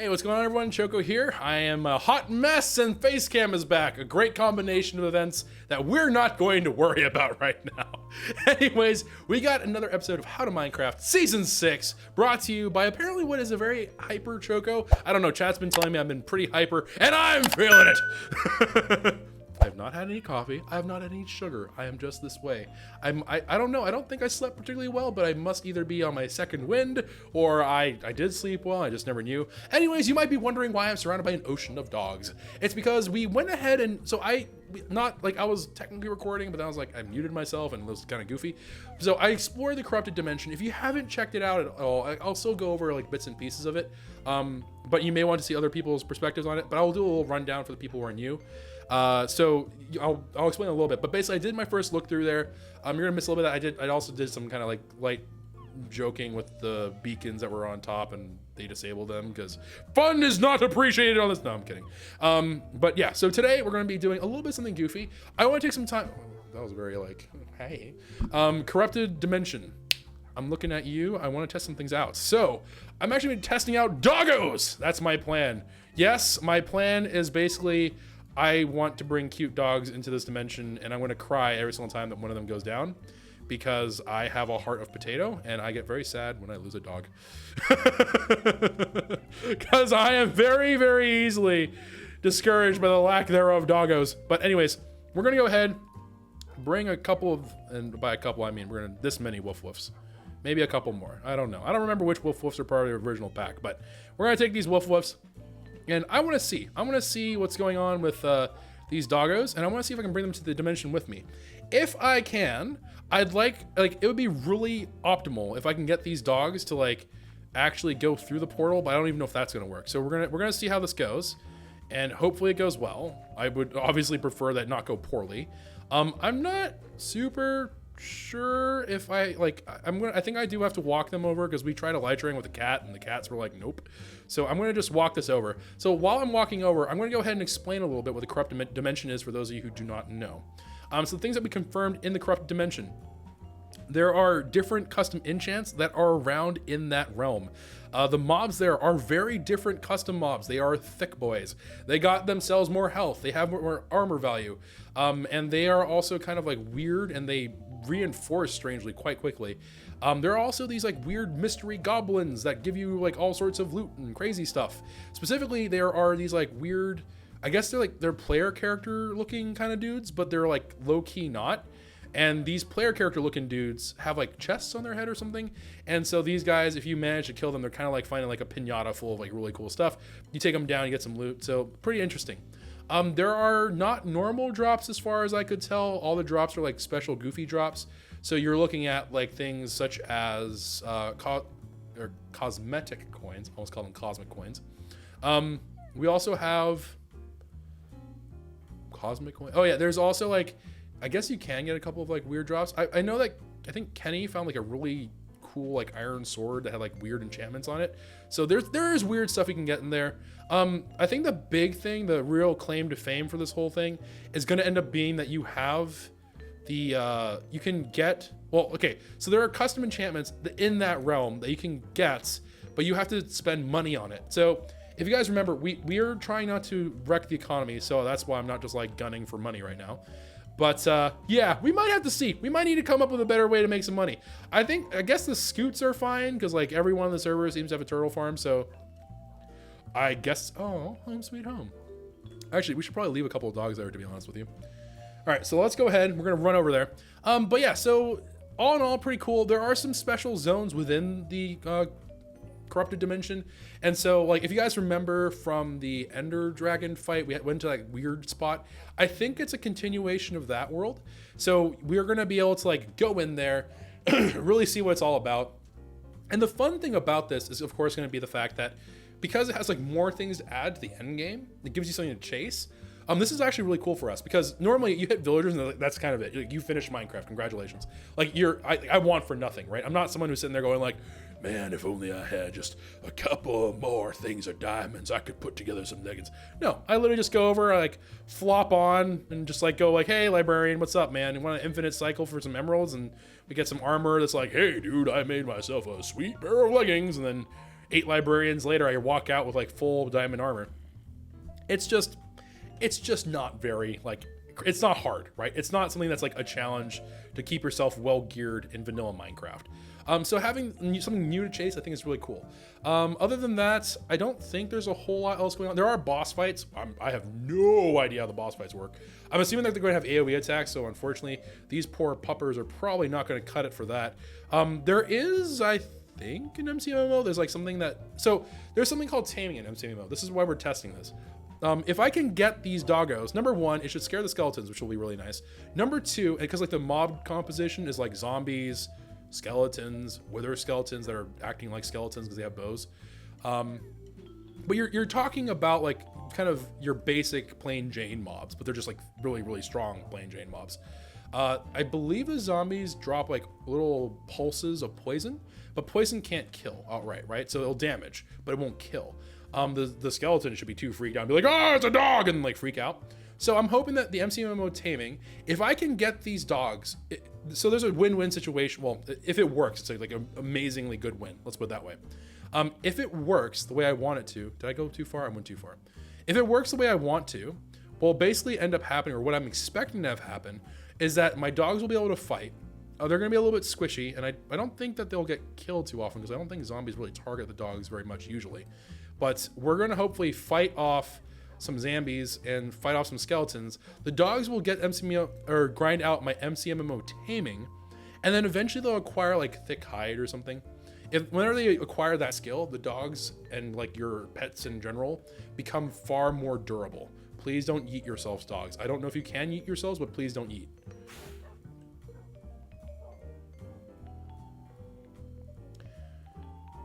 Hey, what's going on, everyone? Choco here. I am a hot mess and Facecam is back. A great combination of events that we're not going to worry about right now. Anyways, we got another episode of How to Minecraft Season 6 brought to you by apparently what is a very hyper Choco. I don't know, chat's been telling me I've been pretty hyper and I'm feeling it. I have not had any coffee. I have not had any sugar. I am just this way. I don't know. I don't think I slept particularly well, but I must either be on my second wind or I did sleep well. I just never knew. Anyways, you might be wondering why I'm surrounded by an ocean of dogs. It's because we went ahead and I was technically recording, but then I was like, I muted myself and it was kind of goofy. So I explored the corrupted dimension. If you haven't checked it out at all, I'll still go over like bits and pieces of it. But you may want to see other people's perspectives on it, but I'll do a little rundown for the people who are new. So I'll explain a little bit, but basically I did my first look through there. You're gonna miss a little bit. I also did some kind of like light joking with the beacons that were on top and they disabled them because fun is not appreciated on this. No, I'm kidding. But yeah, so today we're gonna be doing a little bit something goofy. I want to take some time. That was very like, hey, corrupted dimension. I'm looking at you. I want to test some things out. So I'm actually testing out doggos. That's my plan. Yes, my plan is basically I want to bring cute dogs into this dimension, and I'm going to cry every single time that one of them goes down because I have a heart of potato and I get very sad when I lose a dog. Because I am very, very easily discouraged by the lack thereof doggos. But anyways, we're going to go ahead, bring a couple of, and by a couple I mean we're going to this many wolf woofs. Maybe a couple more. I don't know. I don't remember which wolf woofs are part of the original pack, but we're going to take these wolf woofs. And I want to see what's going on with these doggos, and I want to see if I can bring them to the dimension with me. If I can, I'd like it would be really optimal if I can get these dogs to like actually go through the portal, but I don't even know if that's going to work. So we're gonna see how this goes, and hopefully it goes well. I would obviously prefer that not go poorly. I'm not super sure if I think I do have to walk them over because we tried elytring with the cat and the cats were like nope. So I'm going to just walk this over. So while I'm walking over, I'm going to go ahead and explain a little bit what the corrupted dimension is for those of you who do not know. So the things that we confirmed in the corrupted dimension, there are different custom enchants that are around in that realm. The mobs there are very different custom mobs. They are thick boys. They got themselves more health. They have more armor value. And they are also kind of like weird and they reinforce strangely quite quickly. There are also these like weird mystery goblins that give you like all sorts of loot and crazy stuff. Specifically, there are these like weird, I guess they're player character looking kind of dudes, but they're like low-key not. And these player character looking dudes have like chests on their head or something. And so these guys, if you manage to kill them, they're kind of like finding like a pinata full of like really cool stuff. You take them down, you get some loot. So pretty interesting. There are not normal drops as far as I could tell. All the drops are like special goofy drops. So you're looking at like things such as cosmetic coins. I almost call them cosmic coins. We also have cosmic coins. Oh yeah, there's also like, I guess you can get a couple of like weird drops. I know that, I think Kenny found like a really cool like iron sword that had like weird enchantments on it. So there is weird stuff you can get in there. I think the big thing, the real claim to fame for this whole thing is going to end up being that you have the, you can get, well, okay. So there are custom enchantments in that realm that you can get, but you have to spend money on it. So if you guys remember, we are trying not to wreck the economy. So that's why I'm not just like gunning for money right now. But yeah, we might have to see. We might need to come up with a better way to make some money. I guess the scoots are fine because like everyone on the server seems to have a turtle farm. So I guess, oh, home sweet home. Actually, we should probably leave a couple of dogs there, to be honest with you. All right, so let's go ahead. We're going to run over there. But yeah, so all in all, pretty cool. There are some special zones within the corrupted dimension. And so like, if you guys remember from the Ender Dragon fight, we went to that weird spot. I think it's a continuation of that world. So we're going to be able to like go in there, really see what it's all about. And the fun thing about this is of course going to be the fact that because it has like more things to add to the end game, it gives you something to chase. This is actually really cool for us because normally you hit villagers and that's kind of it. Like, you finished Minecraft, congratulations. Like I want for nothing, right? I'm not someone who's sitting there going like, man, if only I had just a couple more things of diamonds, I could put together some nuggets. No, I literally just go over, I like flop on and just like go like, hey librarian, what's up, man? You want an infinite cycle for some emeralds? And we get some armor that's like, hey dude, I made myself a sweet pair of leggings. And then 8 librarians later, I walk out with like full diamond armor. It's just not very like, it's not hard, right? It's not something that's like a challenge to keep yourself well geared in vanilla Minecraft. So having something new to chase, I think is really cool. Other than that, I don't think there's a whole lot else going on. There are boss fights. I have no idea how the boss fights work. I'm assuming that they're going to have AoE attacks, so unfortunately, these poor puppers are probably not going to cut it for that. There is, I think, in MCMMO, there's like something that... So, there's something called taming in MCMMO. This is why we're testing this. If I can get these doggos, number one, it should scare the skeletons, which will be really nice. Number two, because like the mob composition is like zombies, skeletons, wither skeletons that are acting like skeletons because they have bows. But you're talking about like kind of your basic plain Jane mobs, but they're just like really, really strong plain Jane mobs. I believe the zombies drop like little pulses of poison, but poison can't kill outright, right? So it'll damage, but it won't kill. The skeleton should be too freaked out and be like, oh, it's a dog, and like freak out. So I'm hoping that the MCMMO taming, if I can get these dogs, so there's a win-win situation. Well, if it works, it's like an amazingly good win. Let's put it that way. If it works the way I want it to, did I go too far? I went too far. If it works the way I want to, what will basically end up happening, or what I'm expecting to have happen, is that my dogs will be able to fight. They're going to be a little bit squishy, and I don't think that they'll get killed too often, because I don't think zombies really target the dogs very much usually. But we're going to hopefully fight off some zombies and fight off some skeletons. The dogs will get MCMMO, or grind out my MCMMO taming, and then eventually they'll acquire like thick hide or something. Whenever they acquire that skill, the dogs and like your pets in general become far more durable. Please don't yeet yourselves, dogs. I don't know if you can yeet yourselves, but please don't yeet.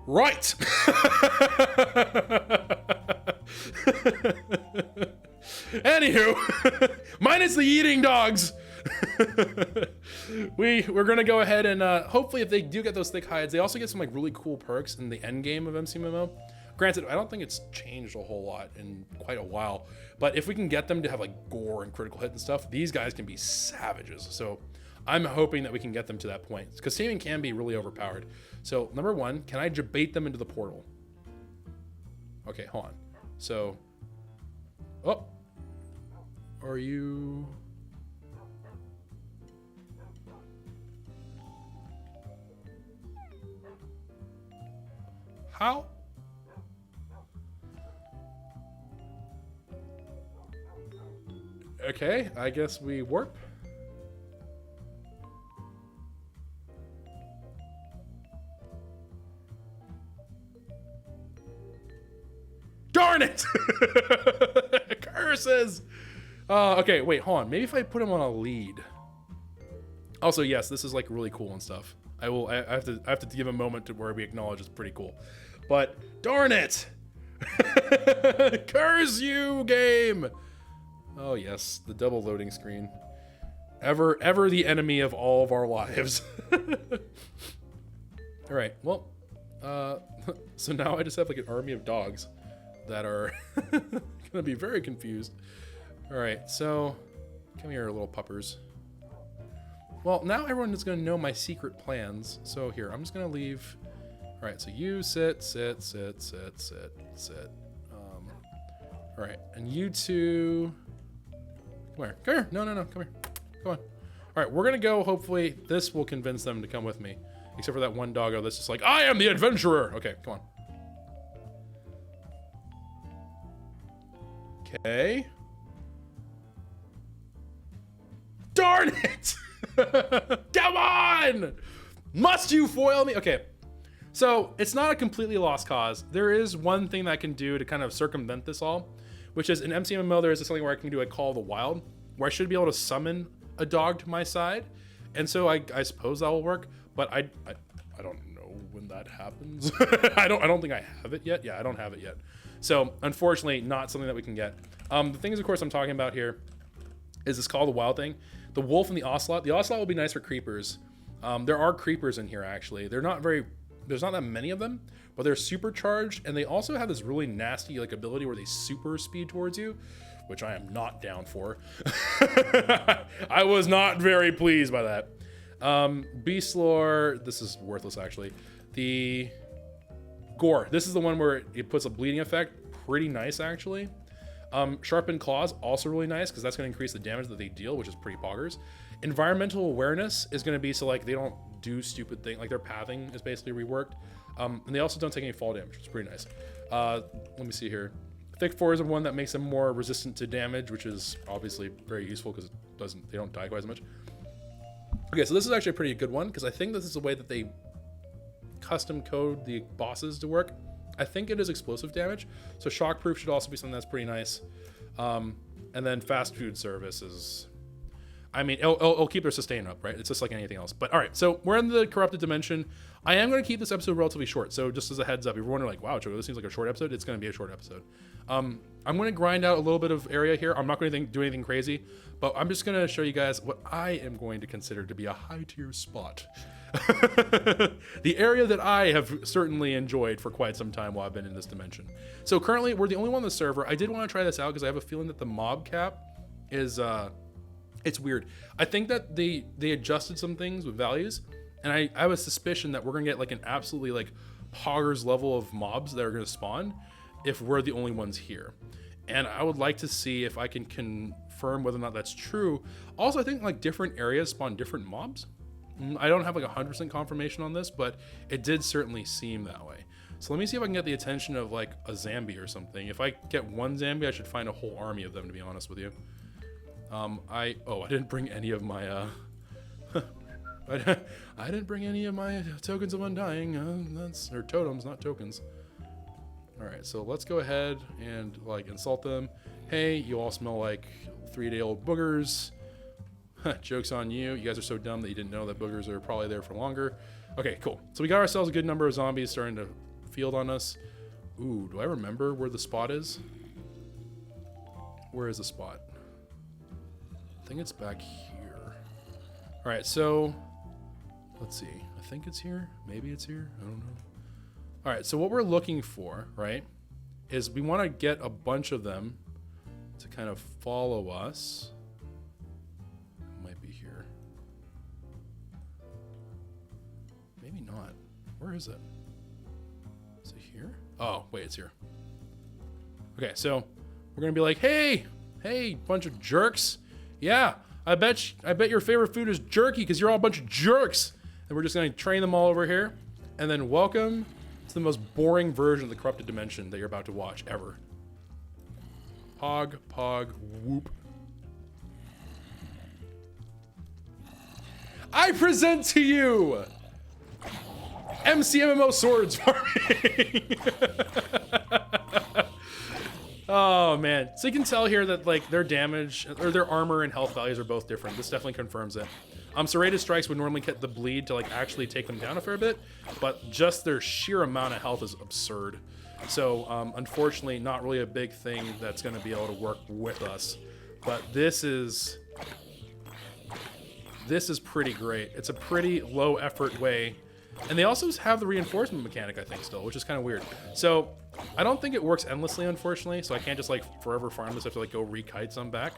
Right. Anywho, minus the eating dogs. We're gonna go ahead and hopefully, if they do get those thick hides, they also get some like really cool perks in the end game of MCMMO. Granted, I don't think it's changed a whole lot in quite a while, but if we can get them to have like gore and critical hit and stuff, these guys can be savages. So I'm hoping that we can get them to that point, because taming can be really overpowered. So number one, can I bait them into the portal? Okay, hold on. So, oh, are you? How? Okay, I guess we warp. Darn it! Curses! Okay, wait, hold on. Maybe if I put him on a lead. Also, yes, this is like really cool and stuff. I have to give a moment to where we acknowledge it's pretty cool. But darn it! Curse you, game! Oh yes, the double loading screen. Ever the enemy of all of our lives. Alright, well, so now I just have like an army of dogs that are gonna be very confused. Alright, so come here, little puppers. Well, now everyone is gonna know my secret plans. So here, I'm just gonna leave. Alright, so you sit. Alright, and you two, come here, no, come here, come on. Alright, we're gonna go, hopefully this will convince them to come with me. Except for that one doggo that's just like, I am the adventurer! Okay, come on. Okay. Darn it! Come on! Must you foil me? Okay. So, it's not a completely lost cause. There is one thing that I can do to kind of circumvent this all, which is in MCMMO, there is something where I can do a Call of the Wild, where I should be able to summon a dog to my side. And so I suppose that will work, but I don't know when that happens. I don't think I have it yet. Yeah, I don't have it yet. So, unfortunately, not something that we can get. The things, of course, I'm talking about here is this Call of the Wild thing. The wolf and the ocelot. The ocelot will be nice for creepers. There are creepers in here, actually. There's not that many of them, but they're supercharged, and they also have this really nasty like ability where they super speed towards you, which I am not down for. I was not very pleased by that. Beast lore, this is worthless actually. The Gore. This is the one where it puts a bleeding effect. Pretty nice, actually. Sharpened Claws, also really nice, because that's going to increase the damage that they deal, which is pretty poggers. Environmental Awareness is going to be so, like, they don't do stupid things. Like, their pathing is basically reworked. And they also don't take any fall damage, which is pretty nice. Let me see here. Thick 4 is the one that makes them more resistant to damage, which is obviously very useful because they don't die quite as much. Okay, so this is actually a pretty good one, because I think this is the way that they custom code the bosses to work. I think it is explosive damage, so shockproof should also be something that's pretty nice. And then fast food service is, I mean, it'll keep their sustain up, right? It's just like anything else. But all right, so we're in the corrupted dimension. I am going to keep this episode relatively short, so just as a heads up, if you're wondering like, wow, Choco, this seems like a short episode, it's going to be a short episode. I'm going to grind out a little bit of area here. I'm not going to do anything crazy, but I'm just going to show you guys what I am going to consider to be a high tier spot. The area that I have certainly enjoyed for quite some time while I've been in this dimension. So currently we're the only one on the server. I did want to try this out because I have a feeling that the mob cap is it's weird. I think that they adjusted some things with values, and I have a suspicion that we're gonna get like an absolutely like poggers level of mobs that are gonna spawn if we're the only ones here. And I would like to see if I can confirm whether or not that's true. Also, I think like different areas spawn different mobs. I don't have like 100% confirmation on this, but it did certainly seem that way. So let me see if I can get the attention of like a zombie or something. If I get one zombie, I should find a whole army of them, to be honest with you. I didn't bring any of my I didn't bring any of my tokens of undying. That's or totems, not tokens. All right, so let's go ahead and like insult them. Hey, you all smell like 3-day-old boogers. Joke's on you. You guys are so dumb that you didn't know that boogers are probably there for longer. Okay, cool. So we got ourselves a good number of zombies starting to field on us. Ooh, do I remember where the spot is? Where is the spot? I think it's back here. All right, so let's see. I think it's here. Maybe it's here. I don't know. All right, so what we're looking for, right, is we want to get a bunch of them to kind of follow us. Might be here. Maybe not. Where is it? Is it here? Oh, wait, it's here. Okay, so we're gonna be like, hey, bunch of jerks. Yeah, I bet your favorite food is jerky because you're all a bunch of jerks. And we're just gonna train them all over here. And then welcome to the most boring version of the corrupted dimension that you're about to watch ever. Pog, whoop. I present to you MCMMO swords farming. Oh man, so you can tell here that like their damage or their armor and health values are both different. This definitely confirms it. Serrated strikes would normally get the bleed to like actually take them down a fair bit, but just their sheer amount of health is absurd. So unfortunately, not really a big thing that's going to be able to work with us. But this is pretty great. It's a pretty low effort way. And they also have the reinforcement mechanic, I think, still, which is kind of weird. So I don't think it works endlessly, unfortunately. So I can't just like forever farm this. I have to like go rekite some back.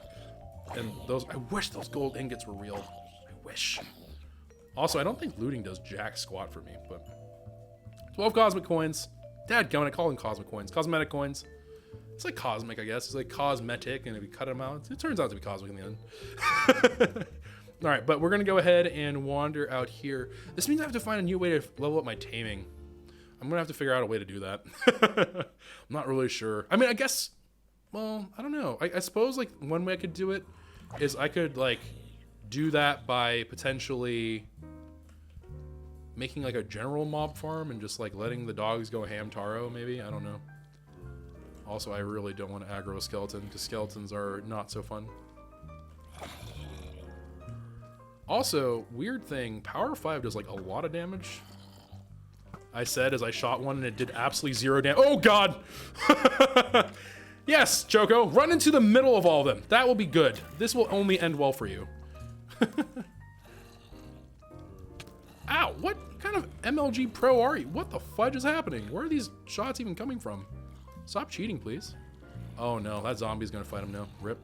And those, I wish those gold ingots were real. I wish. Also, I don't think looting does jack squat for me, but 12 cosmic coins. Dadgummit, I call them cosmic coins. Cosmetic coins. It's like cosmic, I guess. It's like cosmetic, and if you cut them out, it turns out to be cosmic in the end. All right, but we're gonna go ahead and wander out here. This means I have to find a new way to level up my taming. I'm gonna have to figure out a way to do that. I'm not really sure. I mean, I guess, well, I don't know. I suppose like one way I could do it is I could like do that by potentially making like a general mob farm and just like letting the dogs go ham taro, maybe. I don't know. Also, I really don't want to aggro a skeleton because skeletons are not so fun. Also, weird thing, Power 5 does like a lot of damage. I said as I shot one and it did absolutely 0 damage. Oh god! Yes, Choco, run into the middle of all of them. That will be good. This will only end well for you. Ow, what kind of MLG pro are you? What the fudge is happening? Where are these shots even coming from? Stop cheating, please. Oh no, that zombie's gonna fight him now. Rip.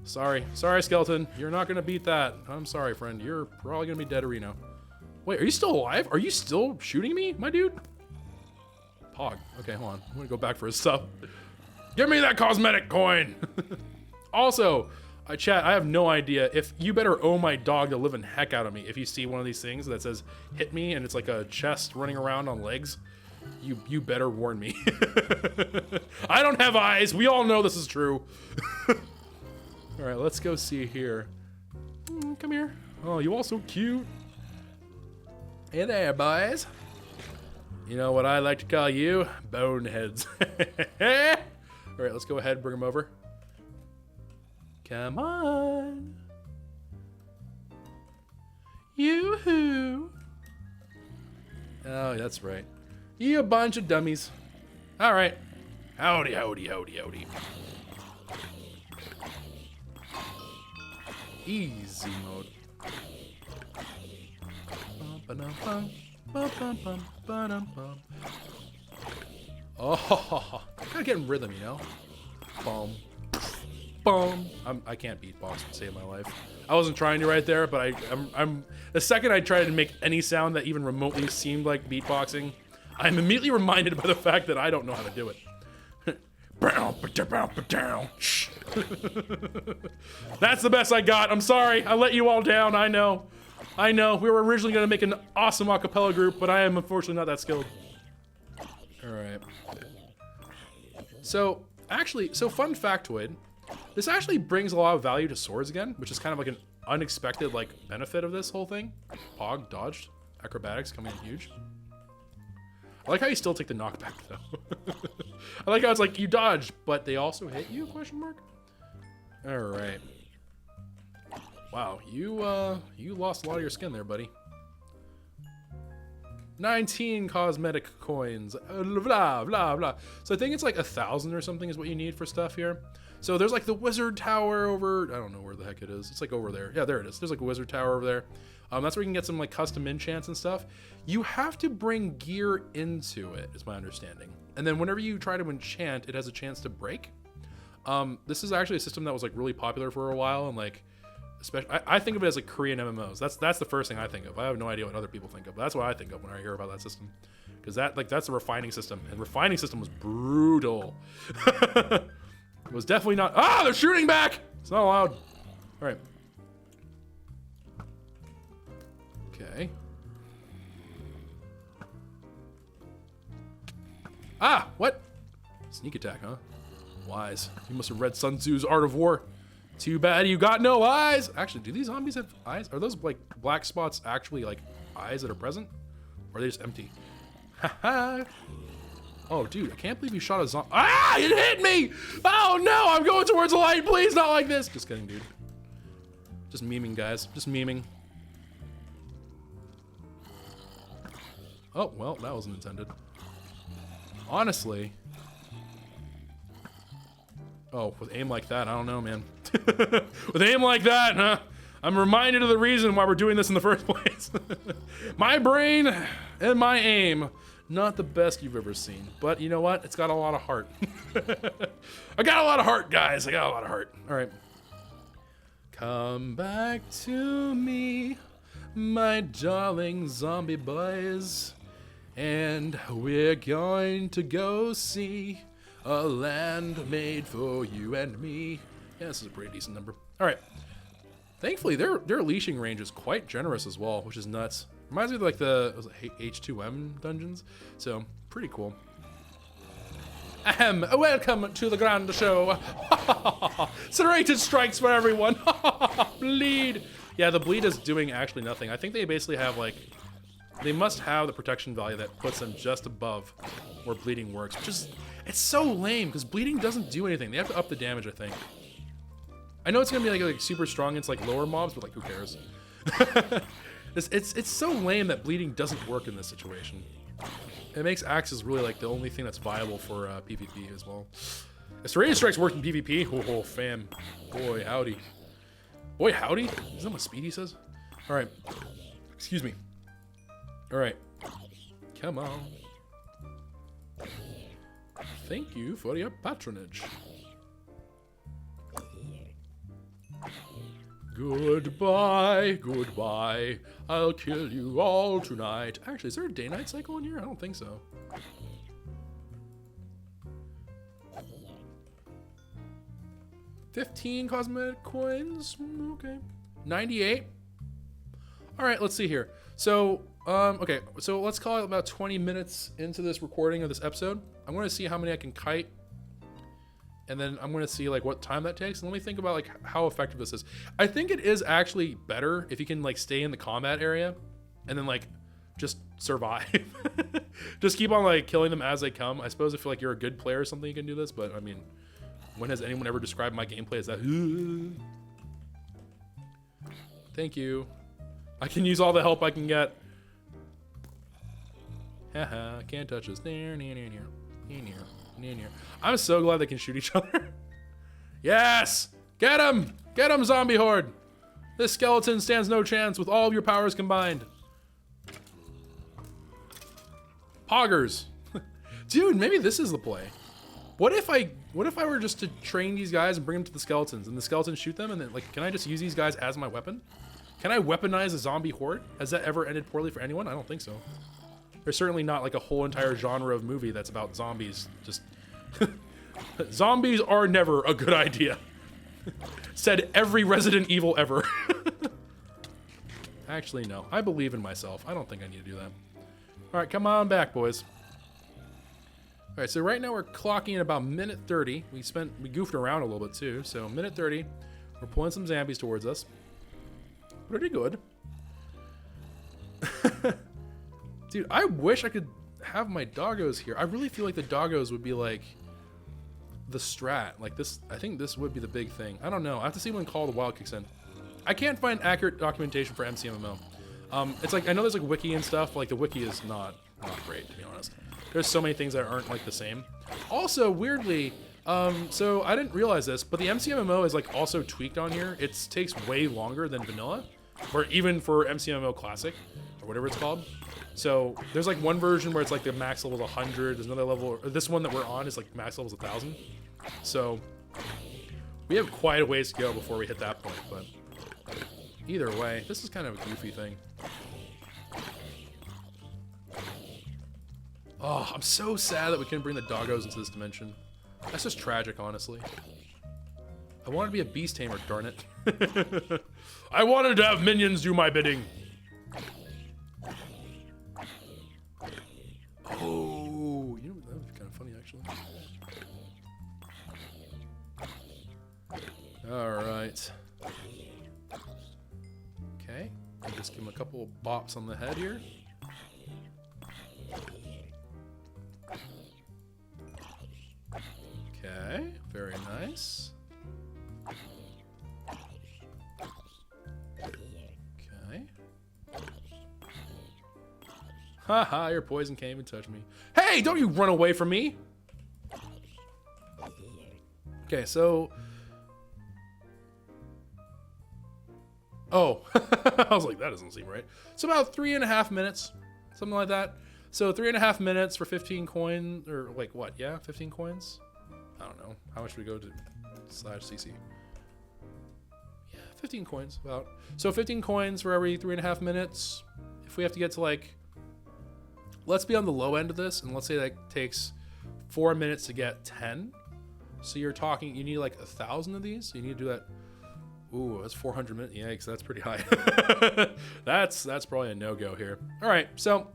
Sorry, skeleton. You're not gonna beat that. I'm sorry, friend. You're probably gonna be dead, Reno. Wait, are you still alive? Are you still shooting me, my dude? Pog. Okay, hold on. I'm gonna go back for a sub. Give me that cosmetic coin. Also, chat, I have no idea if you better owe my dog the living heck out of me if you see one of these things that says hit me and it's like a chest running around on legs. You better warn me. I don't have eyes. We all know this is true. All right, let's go see here. Come here. Oh, you all so cute. Hey there, boys. You know what I like to call you? Boneheads. All right, let's go ahead and bring them over. Come on. Yoo-hoo. Oh, that's right. You a bunch of dummies. All right. Howdy, howdy, howdy, howdy. Easy mode. Oh, kind of getting rhythm, you know? Boom. Boom. I can't beatbox to save my life. I wasn't trying to right there, but I'm the second I tried to make any sound that even remotely seemed like beatboxing, I'm immediately reminded by the fact that I don't know how to do it. That's the best I got. I'm sorry. I let you all down. I know. We were originally going to make an awesome a cappella group, but I am unfortunately not that skilled. All right. So, actually, fun factoid. This actually brings a lot of value to swords again, which is kind of like an unexpected like benefit of this whole thing. Pog dodged. Acrobatics coming in huge. I like how you still take the knockback though. I like how it's like you dodged, but they also hit you? Question mark. All right. Wow, you lost a lot of your skin there, buddy. 19 cosmetic coins. Blah blah blah. So I think it's like 1,000 or something is what you need for stuff here. So there's like the wizard tower over. I don't know where the heck it is. It's like over there. Yeah, there it is. There's like a wizard tower over there. That's where you can get some like custom enchants and stuff. You have to bring gear into it, is my understanding. And then whenever you try to enchant, it has a chance to break. This is actually a system that was like really popular for a while, and like, especially I think of it as like Korean MMOs. That's the first thing I think of. I have no idea what other people think of, but that's what I think of when I hear about that system, because that's a refining system, and refining system was brutal. It was definitely not. Ah, they're shooting back. It's not allowed. All right. Okay. Ah, what? Sneak attack, huh? Wise. You must have read Sun Tzu's Art of War. Too bad you got no eyes. Actually, do these zombies have eyes? Are those like black spots actually like eyes that are present? Or are they just empty? Haha. Oh, dude, I can't believe you shot a zombie. Ah, it hit me! Oh no, I'm going towards the light. Please, not like this. Just kidding, dude. Just memeing, guys. Just memeing. Oh, well, that wasn't intended. Honestly. Oh, with aim like that, I don't know, man. With aim like that, huh? I'm reminded of the reason why we're doing this in the first place. My brain and my aim, not the best you've ever seen. But you know what? It's got a lot of heart. I got a lot of heart, guys. I got a lot of heart. All right. Come back to me, my darling zombie boys. And we're going to go see a land made for you and me. Yeah, this is a pretty decent number. All right. Thankfully, their leashing range is quite generous as well, which is nuts. Reminds me of like the H6M dungeons. So, pretty cool. Ahem. Welcome to the grand show. Serrated strikes for everyone. Bleed. Yeah, the bleed is doing actually nothing. I think they basically have like... They must have the protection value that puts them just above where bleeding works, which is, it's so lame because bleeding doesn't do anything. They have to up the damage, I think. I know it's gonna be like super strong against like lower mobs, but like who cares? it's so lame that bleeding doesn't work in this situation. It makes axes really like the only thing that's viable for PvP as well. If Serrated Strikes worked in PvP, oh fam, boy howdy. Boy howdy? Is that what Speedy says? All right, excuse me. All right, come on. Thank you for your patronage. Goodbye, goodbye. I'll kill you all tonight. Actually, is there a day-night cycle in here? I don't think so. 15 cosmetic coins. Okay. 98. All right, let's see here. So, okay, so let's call it about 20 minutes into this recording of this episode. I'm going to see how many I can kite. And then I'm going to see like what time that takes. And let me think about like how effective this is. I think it is actually better if you can like stay in the combat area and then like just survive. Just keep on like killing them as they come. I suppose if like you're a good player or something, you can do this. But I mean, when has anyone ever described my gameplay as that? Thank you. I can use all the help I can get. Haha, can't touch us. I'm so glad they can shoot each other. Yes! Get him! Get him, zombie horde! This skeleton stands no chance with all of your powers combined. Poggers. Dude, maybe this is the play. What if I were just to train these guys and bring them to the skeletons and the skeletons shoot them and then like, can I just use these guys as my weapon? Can I weaponize a zombie horde? Has that ever ended poorly for anyone? I don't think so. There's certainly not like a whole entire genre of movie that's about zombies. Just zombies are never a good idea. Said every Resident Evil ever. Actually, no. I believe in myself. I don't think I need to do that. All right, come on back, boys. All right, so right now we're clocking at about minute 30. We goofed around a little bit too. So minute 30, we're pulling some zombies towards us. Pretty good. Dude, I wish I could have my doggos here. I really feel like the doggos would be like the strat. Like this, I think this would be the big thing. I don't know. I have to see when Call of the Wild kicks in. I can't find accurate documentation for MCMMO. It's like, I know there's like wiki and stuff, but like the wiki is not great, to be honest. There's so many things that aren't like the same. Also, weirdly, so I didn't realize this, but the MCMMO is like also tweaked on here. It takes way longer than vanilla, or even for MCMMO Classic, or whatever it's called. So there's like one version where it's like the max level is 100. There's another level, or this one that we're on is like max level is 1,000. So we have quite a ways to go before we hit that point, but either way, this is kind of a goofy thing. Oh, I'm so sad that we couldn't bring the doggos into this dimension. That's just tragic, honestly. I wanted to be a beast tamer, darn it. I wanted to have minions do my bidding. Oh, you know, that would be kind of funny, actually. All right. Okay, I'll just give him a couple of bops on the head here. Okay, very nice. Okay. Haha, your poison can't even touch me. Hey, don't you run away from me! Okay, so... Oh, I was like, that doesn't seem right. So about 3.5 minutes, something like that. So 3.5 minutes for 15 coins, or like what, yeah, 15 coins? I don't know. How much would we go to /cc? Yeah, 15 coins, about. So 15 coins for every 3.5 minutes. If we have to get to like, let's be on the low end of this, and let's say that takes 4 minutes to get 10. So you're talking, you need like 1,000 of these. So you need to do that. Ooh, that's 400 minutes. Yikes, that's pretty high. That's probably a no-go here. All right, so a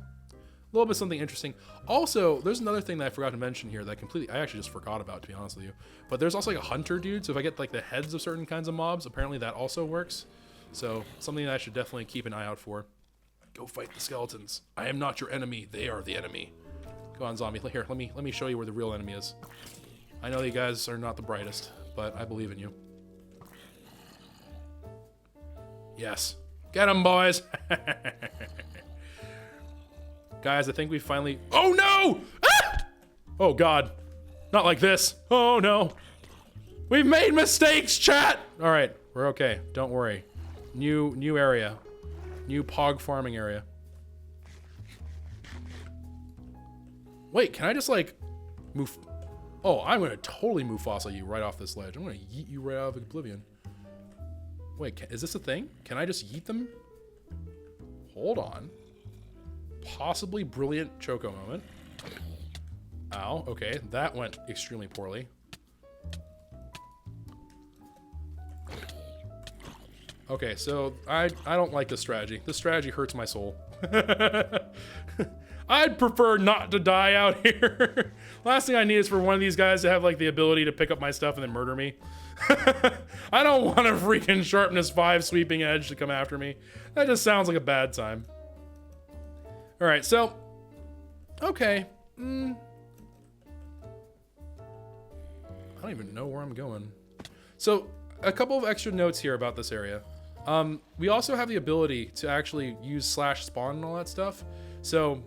little bit something interesting. Also, there's another thing that I forgot to mention here that I actually just forgot about, to be honest with you. But there's also like a hunter dude, so if I get like the heads of certain kinds of mobs, apparently that also works. So something that I should definitely keep an eye out for. Go fight the skeletons. I am not your enemy. They are the enemy. Go on, zombie. Here, let me show you where the real enemy is. I know you guys are not the brightest, but I believe in you. Yes. Get him, boys. Guys, I think we finally... Oh, no! Ah! Oh, God. Not like this. Oh, no. We've made mistakes, chat! All right, we're okay. Don't worry. New area. New pog farming area. Wait, can I just, like, move... Oh, I'm going to totally Mufasa you right off this ledge. I'm going to yeet you right out of oblivion. Wait, is this a thing? Can I just yeet them? Hold on. Possibly brilliant Choco moment. Ow, okay, that went extremely poorly. Okay, so I don't like this strategy. This strategy hurts my soul. I'd prefer not to die out here. Last thing I need is for one of these guys to have like the ability to pick up my stuff and then murder me. I don't want a freaking sharpness 5 sweeping edge to come after me. That just sounds like a bad time. All right, so, okay. I don't even know where I'm going. So a couple of extra notes here about this area. We also have the ability to actually use /spawn and all that stuff. So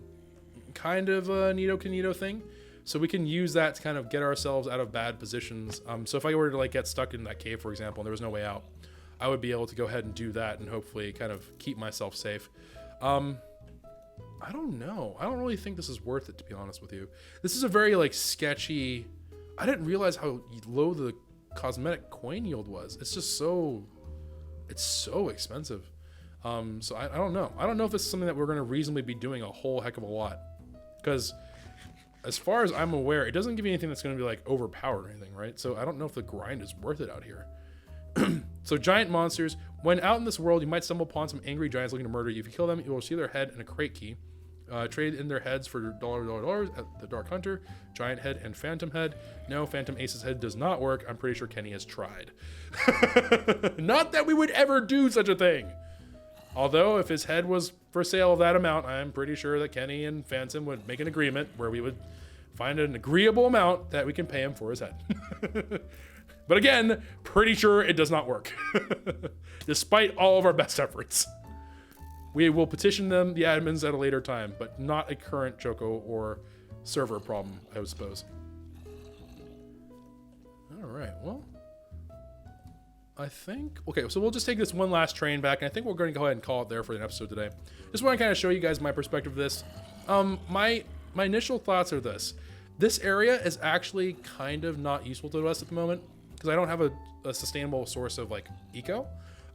kind of a Nito Kanito thing. So we can use that to kind of get ourselves out of bad positions. So if I were to like get stuck in that cave, for example, and there was no way out, I would be able to go ahead and do that and hopefully kind of keep myself safe. I don't know. I don't really think this is worth it, to be honest with you. This is a very like sketchy. I didn't realize how low the cosmetic coin yield was. It's just so, it's so expensive. So I don't know. I don't know if this is something that we're going to reasonably be doing a whole heck of a lot, because as far as I'm aware, it doesn't give you anything that's going to be like overpowered or anything, right? So I don't know if the grind is worth it out here. So giant monsters. When out in this world, you might stumble upon some angry giants looking to murder you. If you kill them, you will see their head and a crate key. Trade in their heads for $$ at the Dark Hunter, Giant Head, and Phantom Head. No, Phantom Ace's head does not work. I'm pretty sure Kenny has tried. Not that we would ever do such a thing. Although, if his head was for sale of that amount, I'm pretty sure that Kenny and Phantom would make an agreement where we would find an agreeable amount that we can pay him for his head. But again, pretty sure it does not work. Despite all of our best efforts. We will petition them, the admins, at a later time, but not a current Choco or server problem, I would suppose. All right, well, I think, okay, so we'll just take this one last train back, and I think we're going to go ahead and call it there for an episode today. Just want to kind of show you guys my perspective of this. My initial thoughts are this. This area is actually kind of not useful to us at the moment, because I don't have a sustainable source of like eco.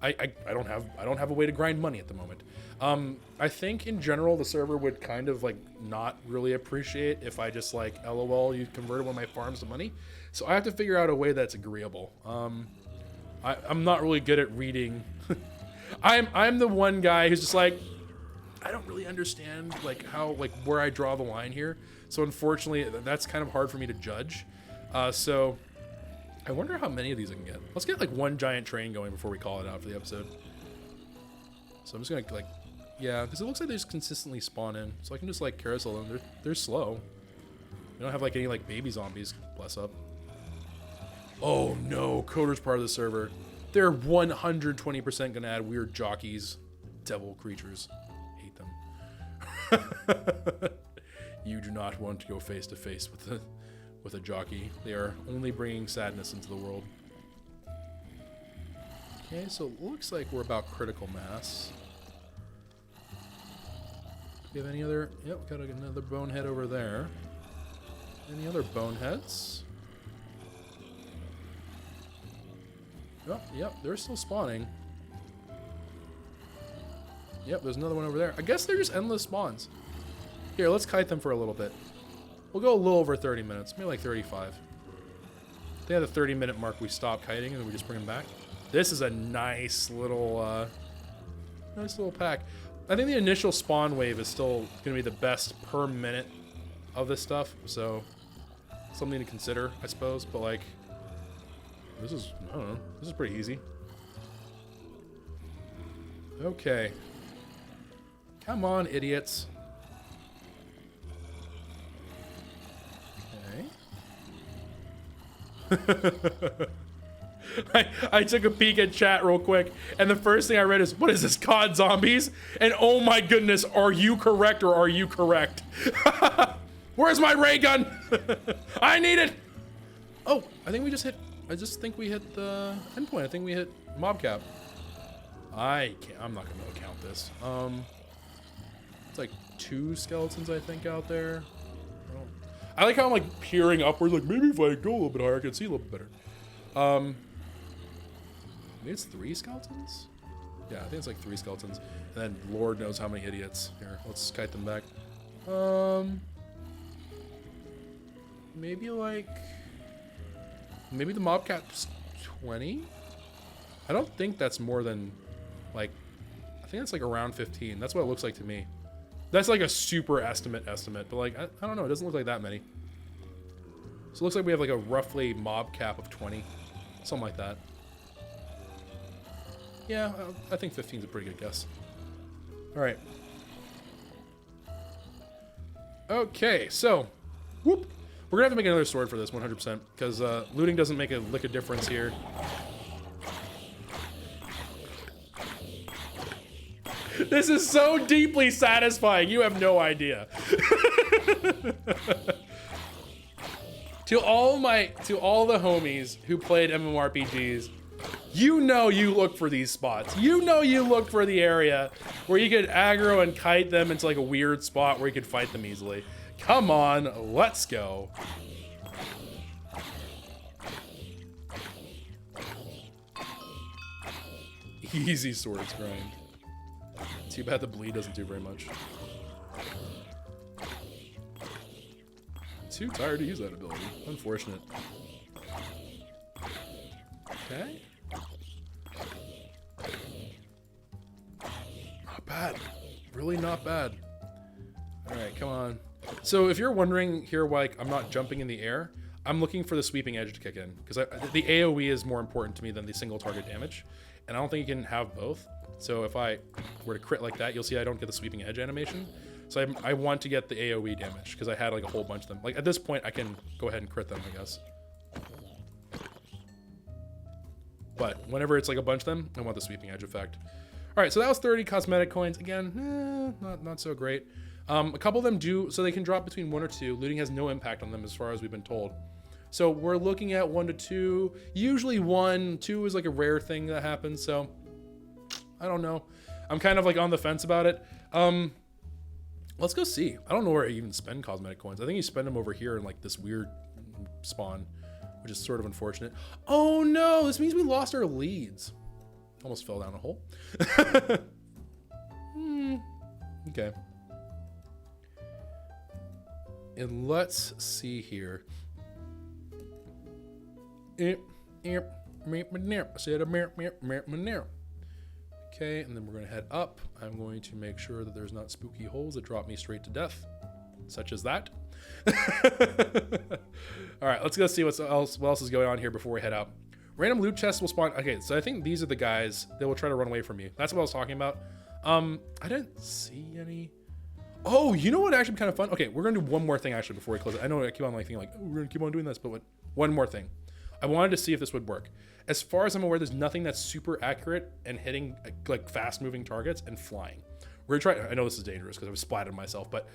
I don't have a way to grind money at the moment. I think in general the server would kind of like not really appreciate if I just like LOL you converted one of my farms to money. So I have to figure out a way that's agreeable. I'm not really good at reading. I'm the one guy who's just like, I don't really understand like how like where I draw the line here. So unfortunately that's kind of hard for me to judge. So I wonder how many of these I can get. Let's get like one giant train going before we call it out for the episode. So I'm just gonna like, yeah, because it looks like they just consistently spawn in. So I can just like carousel them. They're slow. We don't have like any like baby zombies. Bless up. Oh no, Coder's part of the server. They're 120% gonna add weird jockeys, devil creatures. Hate them. You do not want to go face to face with a jockey. They are only bringing sadness into the world. Okay, so it looks like we're about critical mass. Do we have any other? Yep, got another bonehead over there. Any other boneheads? Oh, yep, they're still spawning. Yep, there's another one over there. I guess they're just endless spawns. Here, let's kite them for a little bit. We'll go a little over 30 minutes, maybe like 35. They had the 30-minute mark we stop kiting and then we just bring them back. This is a nice little pack. I think the initial spawn wave is still going to be the best per minute of this stuff, so something to consider, I suppose. But like, this is, I don't know, this is pretty easy. Okay. Come on, idiots. I took a peek at chat real quick, and the first thing I read is, what is this, COD zombies? And oh my goodness, are you correct or are you correct? Where's my ray gun? I need it! Oh, I just think we hit the endpoint. I think we hit mob cap. I'm not gonna count this. It's like 2 skeletons, I think, out there. I like how I'm like peering upwards, like maybe if I go a little bit higher, I can see a little bit better. Maybe it's 3 skeletons? Yeah, I think it's like 3 skeletons. And then Lord knows how many idiots. Here, let's kite them back. Maybe the mob cap's 20? I don't think that's more than Like, I think that's like around 15. That's what it looks like to me. That's like a super estimate, but like, I don't know. It doesn't look like that many. So it looks like we have like a roughly mob cap of 20. Something like that. Yeah, I think 15 is a pretty good guess. All right. Okay, so, whoop. We're gonna have to make another sword for this 100% because looting doesn't make a lick of difference here. This is so deeply satisfying. You have no idea. To all the homies who played MMORPGs, you know you look for these spots. You know you look for the area where you could aggro and kite them into like a weird spot where you could fight them easily. Come on, let's go. Easy swords grind. Too bad the bleed doesn't do very much. Too tired to use that ability. Unfortunate. Okay. Not bad. Really not bad. Alright, come on. So if you're wondering here why I'm not jumping in the air, I'm looking for the sweeping edge to kick in. Because the AoE is more important to me than the single target damage. And I don't think you can have both. So if I were to crit like that, you'll see I don't get the sweeping edge animation. So I want to get the AoE damage because I had like a whole bunch of them. Like at this point, I can go ahead and crit them, I guess. But whenever it's like a bunch of them, I want the sweeping edge effect. All right, so that was 30 cosmetic coins. Again, not so great. A couple of them do, so they can drop between 1 or 2. Looting has no impact on them as far as we've been told. So we're looking at 1 to 2. Usually 1, 2 is like a rare thing that happens. So I don't know. I'm kind of like on the fence about it. Let's go see. I don't know where I even spend cosmetic coins. I think you spend them over here in like this weird spawn, which is sort of unfortunate. Oh no, this means we lost our leads. Almost fell down a hole. Okay. And let's see here. Okay, and then we're going to head up. I'm going to make sure that there's not spooky holes that drop me straight to death, such as that. All right, let's go see what else is going on here before we head out. Random loot chests will spawn. Okay, so I think these are the guys that will try to run away from me. That's what I was talking about. I didn't see any. Oh, you know what? Actually, be kind of fun. Okay, we're gonna do one more thing actually before we close it. I know I keep on like thinking like, oh, we're gonna keep on doing this, but one more thing. I wanted to see if this would work. As far as I'm aware, there's nothing that's super accurate and hitting like fast-moving targets and flying. We're gonna try. I know this is dangerous because I've splattered myself, but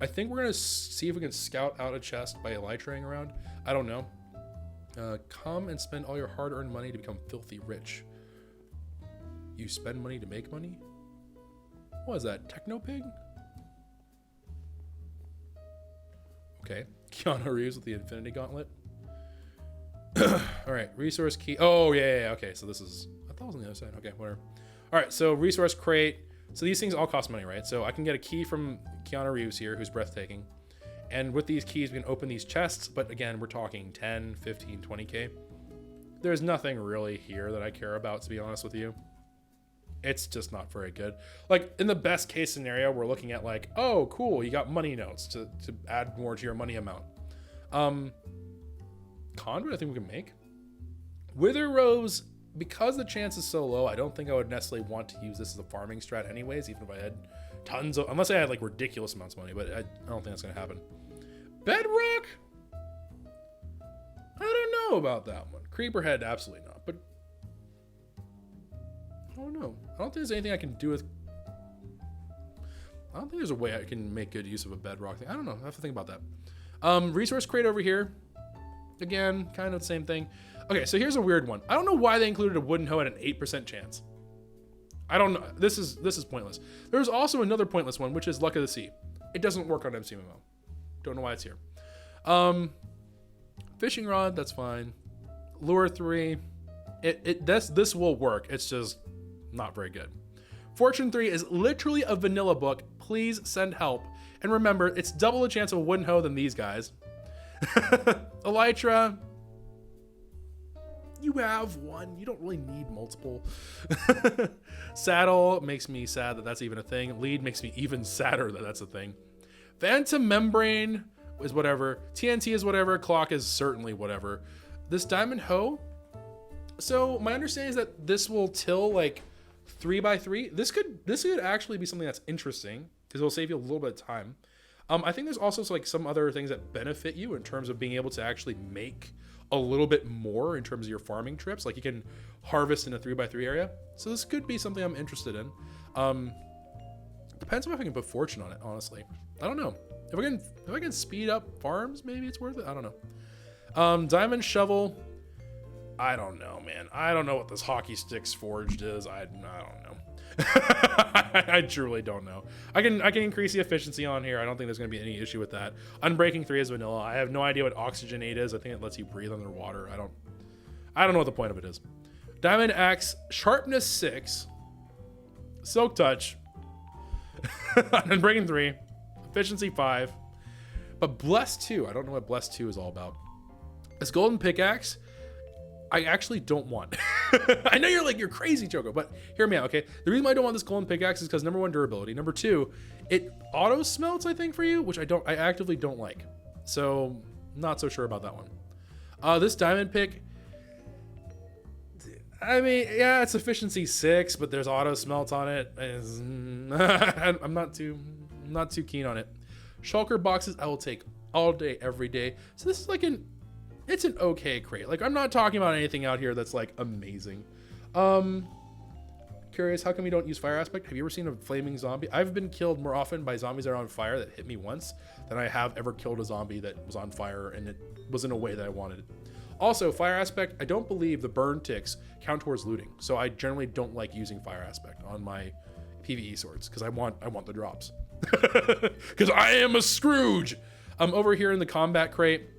I think we're gonna see if we can scout out a chest by elytraing around. I don't know. Come and spend all your hard-earned money to become filthy rich. You spend money to make money? What is that? Techno pig? Okay. Keanu Reeves with the Infinity Gauntlet. All right, resource key. Oh, yeah. Okay, so this is... I thought it was on the other side. Okay, whatever. All right, so resource crate. So these things all cost money, right? So I can get a key from Keanu Reeves here, who's breathtaking. And with these keys, we can open these chests. But again, we're talking 10, 15, 20K. There's nothing really here that I care about, to be honest with you. It's just not very good. Like, in the best case scenario, we're looking at like, oh, cool, you got money notes to add more to your money amount. Conduit, I think we can make. Wither Rose, because the chance is so low, I don't think I would necessarily want to use this as a farming strat anyways, even if I had tons of, unless I had like ridiculous amounts of money, but I don't think that's gonna happen. Bedrock? I don't know about that one. Creeper head, absolutely not, but I don't know. I don't think there's anything I can do with, I don't think there's a way I can make good use of a bedrock thing. I don't know, I have to think about that. Resource crate over here. Again, kind of the same thing. Okay, so here's a weird one. I don't know why they included a wooden hoe at an 8% chance. I don't know. This is pointless. There's also another pointless one, which is Luck of the Sea. It doesn't work on MCMMO. Don't know why it's here. Fishing rod, that's fine. Lure 3. This will work. It's just not very good. Fortune 3 is literally a vanilla book. Please send help. And remember, it's double the chance of a wooden hoe than these guys. Elytra. you have one. You don't really need multiple. Saddle makes me sad that that's even a thing. Lead makes me even sadder that that's a thing. Phantom membrane is whatever. TNT is whatever. Clock is certainly whatever. This diamond hoe. So my understanding is that this will till like 3x3. This could actually be something that's interesting because it'll save you a little bit of time. I think there's also like some other things that benefit you in terms of being able to actually make a little bit more in terms of your farming trips. Like you can harvest in a 3x3 area. So this could be something I'm interested in. Depends on if I can put fortune on it, honestly. I don't know. If I can speed up farms, maybe it's worth it. I don't know. Diamond shovel. I don't know, man. I don't know what this hockey sticks forged is. I don't know. I truly don't know. I can increase the efficiency on here. I don't think there's going to be any issue with that. Unbreaking 3 is vanilla. I have no idea what oxygenate is. I think it lets you breathe underwater. I don't know what the point of it is. Diamond axe, sharpness 6, silk touch, unbreaking 3, efficiency 5, but blessed 2. I don't know what blessed 2 is all about. This golden pickaxe, I actually don't want. I know you're crazy, Choco, but hear me out, okay? The reason why I don't want this golden pickaxe is because number 1, durability. Number 2, it auto smelts, I think, for you, which I actively don't like. So not so sure about that one. This diamond pick, I mean, yeah, it's efficiency 6, but there's auto smelt on it. I'm not too keen on it. Shulker boxes, I will take all day, every day. So this is like it's an okay crate. Like, I'm not talking about anything out here that's like amazing. Curious, how come we don't use fire aspect? Have you ever seen a flaming zombie? I've been killed more often by zombies that are on fire that hit me once than I have ever killed a zombie that was on fire and it was in a way that I wanted it. Also, fire aspect, I don't believe the burn ticks count towards looting. So I generally don't like using fire aspect on my PvE swords because I want the drops. Because I am a Scrooge. I'm over here in the combat crate.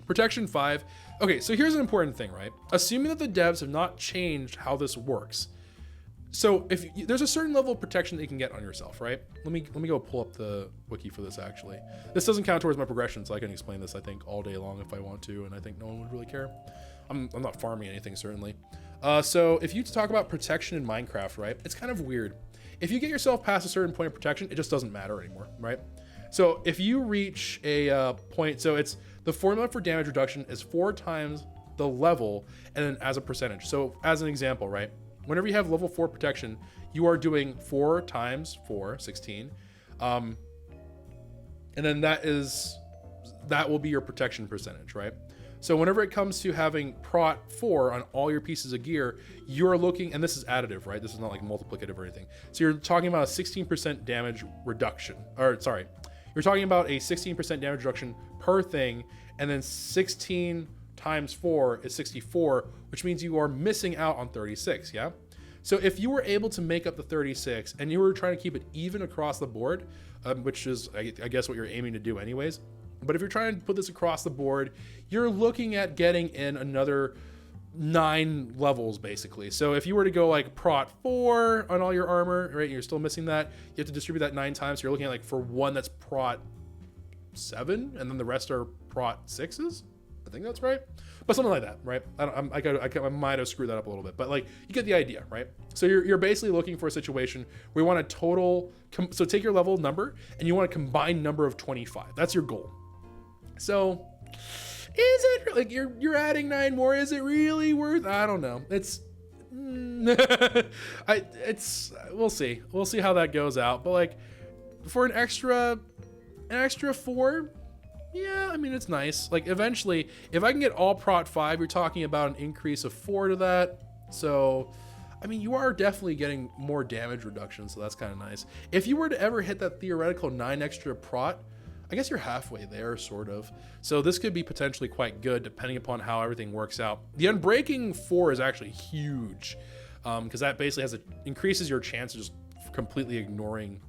Protection 5. Okay, so here's an important thing, right? Assuming that the devs have not changed how this works. So there's a certain level of protection that you can get on yourself, right? Let me go pull up the wiki for this actually. This doesn't count towards my progression, so I can explain this, I think, all day long if I want to, and I think no one would really care. I'm not farming anything, certainly. So if you talk about protection in Minecraft, right? It's kind of weird. If you get yourself past a certain point of protection, it just doesn't matter anymore, right? So if you reach a point, so it's the formula for damage reduction is 4 times the level and then as a percentage. So as an example, right? Whenever you have level 4 protection, you are doing 4 times 4, 16. And then that will be your protection percentage, right? So whenever it comes to having prot 4 on all your pieces of gear, you're looking, and this is additive, right? This is not like multiplicative or anything. So you're talking about a 16% damage reduction, or sorry, you're talking about a 16% damage reduction per thing, and then 16 times 4 is 64, which means you are missing out on 36, yeah? So if you were able to make up the 36 and you were trying to keep it even across the board, which is, I guess, what you're aiming to do anyways, but if you're trying to put this across the board, you're looking at getting in another 9 levels, basically. So if you were to go like prot 4 on all your armor, right, and you're still missing that, you have to distribute that 9 times. So you're looking at like for one that's prot 7, and then the rest are prot 6s. I think that's right, but something like that, right? I might have screwed that up a little bit, but like you get the idea, right? So you're basically looking for a situation where you want a total. So take your level number and you want a combined number of 25. That's your goal. So is it like you're adding 9 more? Is it really worth? I don't know. We'll see. We'll see how that goes out. But like for an extra 4. Yeah, I mean, it's nice. Like, eventually, if I can get all prot 5, you're talking about an increase of 4 to that. So, I mean, you are definitely getting more damage reduction, so that's kind of nice. If you were to ever hit that theoretical 9 extra prot, I guess you're halfway there, sort of. So this could be potentially quite good, depending upon how everything works out. The Unbreaking 4 is actually huge, because that basically increases your chance of just completely ignoring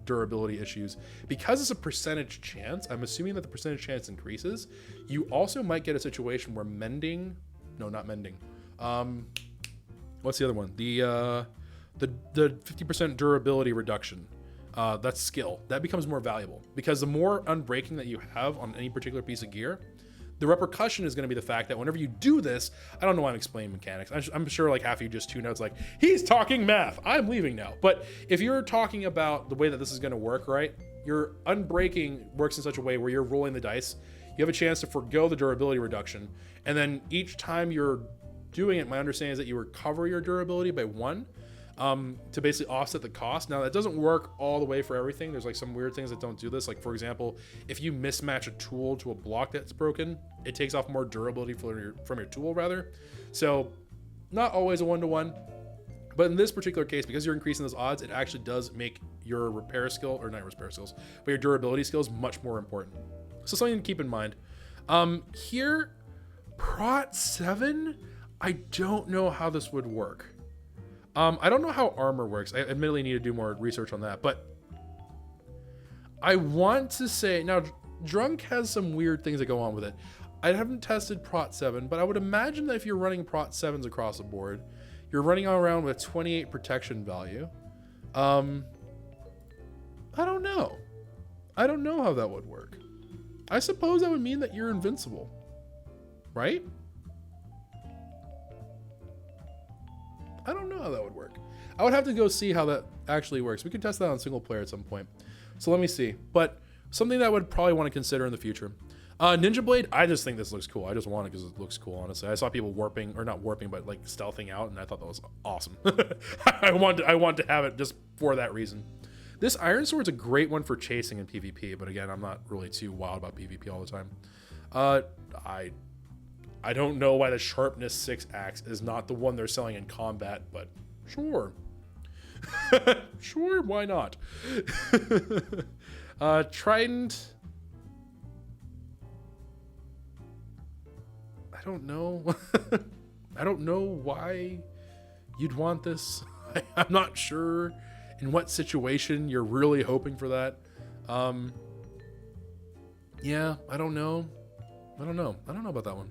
durability issues. Because it's a percentage chance, I'm assuming that the percentage chance increases. You also might get a situation where not mending. What's the other one? The 50% durability reduction. That's skill. That becomes more valuable because the more unbreaking that you have on any particular piece of gear, The repercussion is going to be the fact that whenever you do this, I don't know why I'm explaining mechanics. I'm sure like half of you just tune out. It's like, he's talking math. I'm leaving now. But if you're talking about the way that this is going to work, right? Your unbreaking works in such a way where you're rolling the dice. You have a chance to forgo the durability reduction. And then each time you're doing it, my understanding is that you recover your durability by 1 to basically offset the cost. Now that doesn't work all the way for everything. There's like some weird things that don't do this. Like for example, if you mismatch a tool to a block that's broken, it takes off more durability from your tool rather. So not always a 1-to-1, but in this particular case, because you're increasing those odds, it actually does make your repair skill, or not repair skills, but your durability skills much more important. So something to keep in mind. Here, Prot 7, I don't know how this would work. I don't know how armor works. I admittedly need to do more research on that, but I want to say, now Drunk has some weird things that go on with it. I haven't tested Prot 7, but I would imagine that if you're running Prot 7s across the board, you're running around with 28 protection value. I don't know. I don't know how that would work. I suppose that would mean that you're invincible, right? I don't know how that would work. I would have to go see how that actually works. We could test that on single player at some point. So let me see. But something that I would probably want to consider in the future. Ninja Blade, I just think this looks cool. I just want it because it looks cool, honestly. I saw people warping, or not warping, but like stealthing out, and I thought that was awesome. I want to have it just for that reason. This Iron Sword's a great one for chasing in PvP, but again, I'm not really too wild about PvP all the time. I don't know why the Sharpness 6 axe is not the one they're selling in combat, but sure. Sure, why not? Trident. I don't know. I don't know why you'd want this. I'm not sure in what situation you're really hoping for that. Yeah, I don't know. I don't know about that one.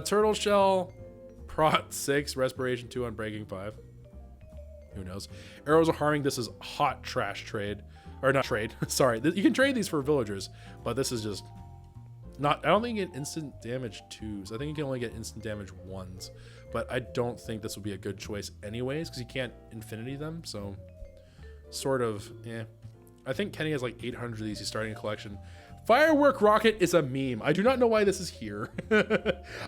Turtle Shell, Prot 6, Respiration 2, Unbreaking 5. Who knows? Arrows of Harming, this is hot trash trade. Or not trade, sorry. You can trade these for villagers, but this is just not, I don't think you get instant damage 2s. I think you can only get instant damage 1s, but I don't think this would be a good choice anyways, because you can't infinity them, so sort of, eh. I think Kenny has like 800 of these. He's starting a collection. Firework Rocket is a meme. I do not know why this is here.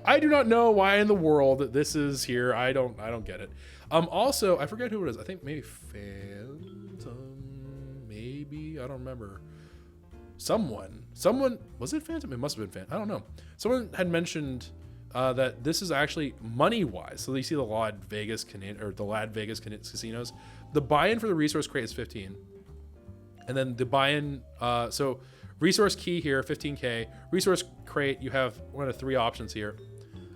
I do not know why in the world this is here. I don't get it. Also, I forget who it is. I think maybe Phantom, maybe, I don't remember. Someone, was it Phantom? It must have been Phantom. I don't know. Someone had mentioned that this is actually money-wise. So you see the Lad Vegas casinos. The buy-in for the resource crate is 15. And then the buy-in, so resource key here, 15K. Resource crate, you have one of 3 options here.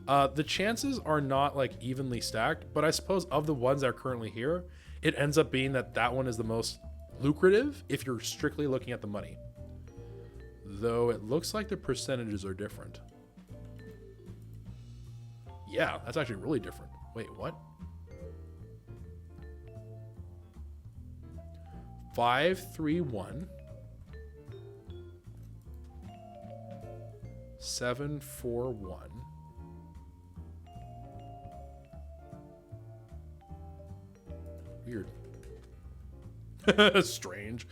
The chances are not like evenly stacked, but I suppose of the ones that are currently here, it ends up being that that one is the most lucrative if you're strictly looking at the money. Though it looks like the percentages are different. Yeah, that's actually really different. Wait, what? 531 741 weird. Strange.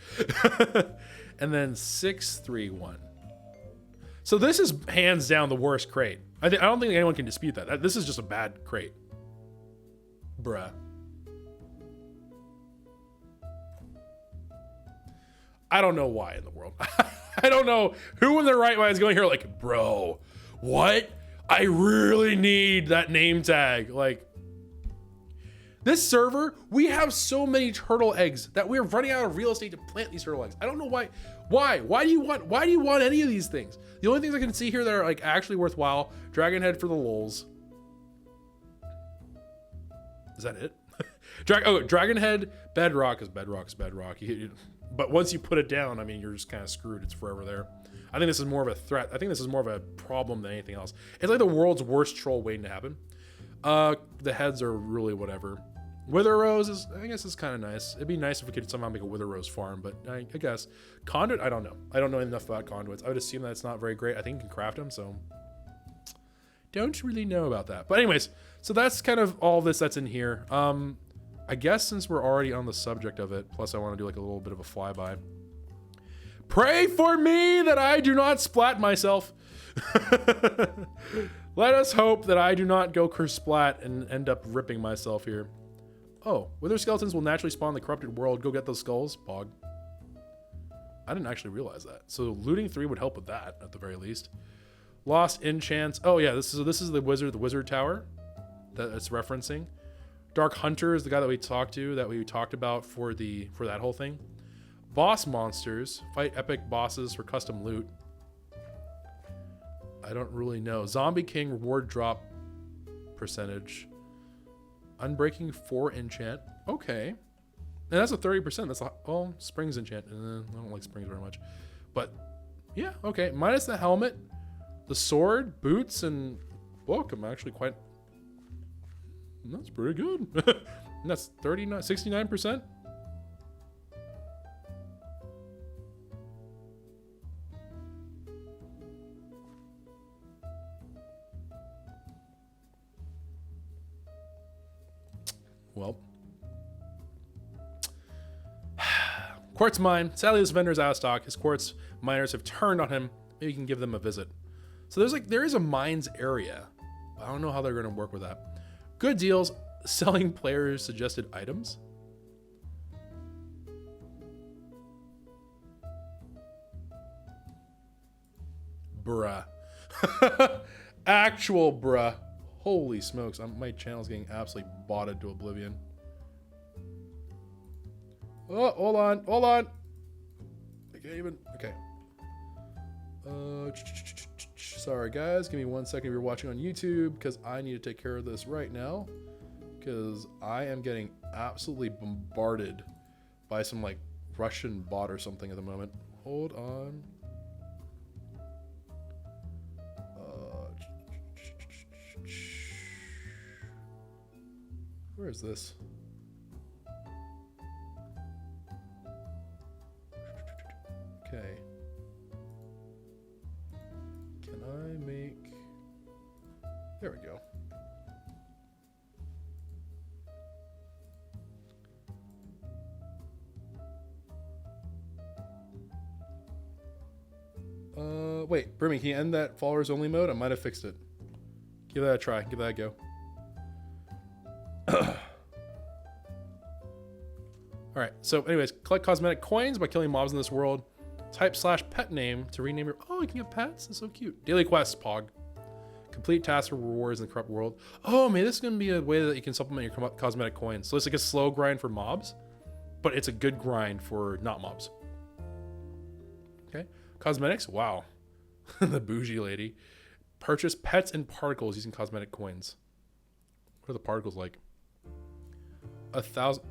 And then 631. So this is hands down the worst crate. I don't think anyone can dispute that. This is just a bad crate. Bruh. I don't know why in the world. I don't know who in their right mind is going here like, bro, what? I really need that name tag. Like, this server, we have so many turtle eggs that we're running out of real estate to plant these turtle eggs. I don't know why. Why do you want any of these things? The only things I can see here that are like actually worthwhile, Dragon Head for the lulz. Is that it? Dragon Head, Bedrock is Bedrock. But once you put it down, I mean, you're just kind of screwed. It's forever there. I think this is more of a threat. I think this is more of a problem than anything else. It's like the world's worst troll waiting to happen. The heads are really whatever. Wither Rose is, I guess, is kind of nice. It'd be nice if we could somehow make a Wither Rose farm, but I guess. Conduit, I don't know. I don't know enough about conduits. I would assume that it's not very great. I think you can craft them, so Don't really know about that. But anyways, so that's kind of all this that's in here. I guess since we're already on the subject of it, plus I want to do like a little bit of a flyby. Pray for me that I do not splat myself. Let us hope that I do not go kersplat and end up ripping myself here. Oh, wither skeletons will naturally spawn in the corrupted world. Go get those skulls, Pog. I didn't actually realize that. So looting 3 would help with that at the very least. Lost enchants. Oh yeah, this is the wizard tower that it's referencing. Dark Hunter is the guy that we talked about for that whole thing. Boss monsters. Fight epic bosses for custom loot. I don't really know. Zombie King reward drop percentage. Unbreaking 4 enchant. Okay. And that's a 30%. That's well, Springs enchant. I don't like Springs very much. But yeah, okay. Minus the helmet, the sword, boots, and book. I'm actually quite... That's pretty good. And that's 69%. Well, quartz mine. Sadly, this vendor is out of stock. His quartz miners have turned on him. Maybe you can give them a visit. So there is a mines area. I don't know how they're going to work with that. Good deals. Selling players suggested items. Bruh. Actual bruh. Holy smokes, my channel's getting absolutely botted to oblivion. Oh, hold on. I can't even, okay. Sorry guys, give me 1 second if you're watching on YouTube, because I need to take care of this right now. Because I am getting absolutely bombarded by some like Russian bot or something at the moment. Hold on. Where is this? Okay. Can I make... There we go. Wait, Brimmy, can you end that followers only mode? I might have fixed it. Give that a try. Give that a go. Alright, so anyways, collect cosmetic coins by killing mobs in this world. Type /pet name to rename your... Oh, you can get pets? That's so cute. Daily quests, Pog. Complete tasks or rewards in the corrupt world. Oh, man, this is going to be a way that you can supplement your cosmetic coins. So it's like a slow grind for mobs, but it's a good grind for not mobs. Okay. Cosmetics, wow. The bougie lady. Purchase pets and particles using cosmetic coins. What are the particles like? 1,000...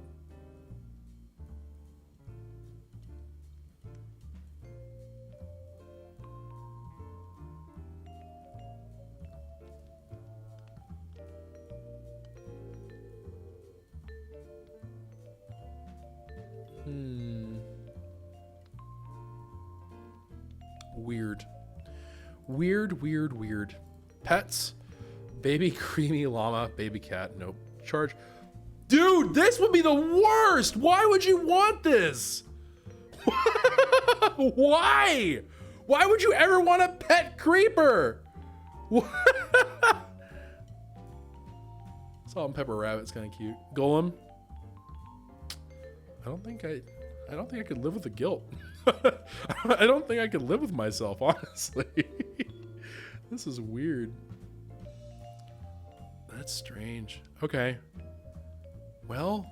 Weird. Pets. Baby creamy llama. Baby cat. Nope. Charge. Dude, this would be the worst. Why would you want this? Why? Why would you ever want a pet creeper? Salt and pepper rabbit's kind of cute. Golem. I don't think I could live with the guilt. I don't think I could live with myself, honestly. This is weird. That's strange. Okay. Well,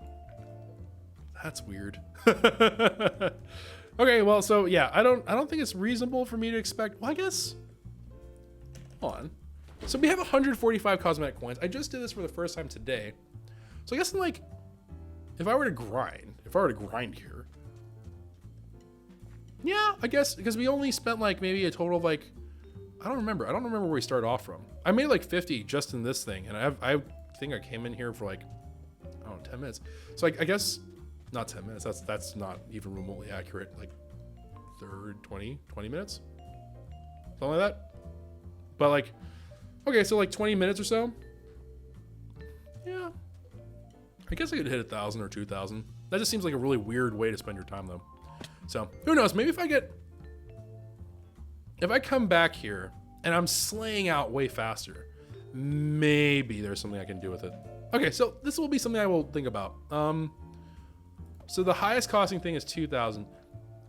that's weird. Okay, well, so yeah, I don't think it's reasonable for me to expect. Well, I guess. Hold on. So we have 145 cosmetic coins. I just did this for the first time today. So I guess like, if I were to grind here. Yeah, I guess because we only spent like maybe a total of like, I don't remember where we started off from. I made like 50 just in this thing, and I think I came in here for like, I don't know, 10 minutes. So I guess not 10 minutes. That's not even remotely accurate. Like 20 minutes, something like that. But like, Okay, so like 20 minutes or so. Yeah. I guess I could hit 1,000 or 2,000. That just seems like a really weird way to spend your time though. So who knows, maybe if I come back here and I'm slaying out way faster, maybe there's something I can do with it. Okay, so this will be something I will think about. So the highest costing thing is 2,000.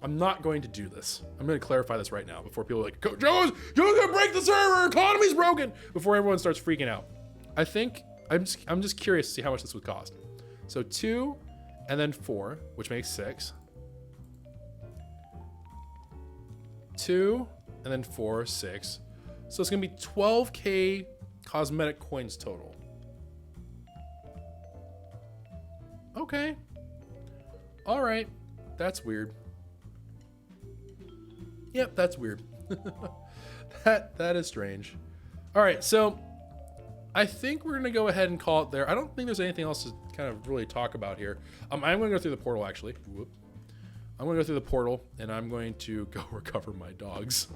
I'm not going to do this. I'm going to clarify this right now before people are like, Joe's gonna break the server, economy's broken, before everyone starts freaking out. I think, I'm just curious to see how much this would cost. So 2 and then 4, which makes 6. 2 and then 4, 6. So it's gonna be 12K cosmetic coins total. Okay. All right. That's weird. Yep, that's weird. That is strange. All right, so I think we're gonna go ahead and call it there. I don't think there's anything else to kind of really talk about here. I'm gonna go through the portal actually. Whoop. I'm gonna go through the portal and I'm going to go recover my dogs.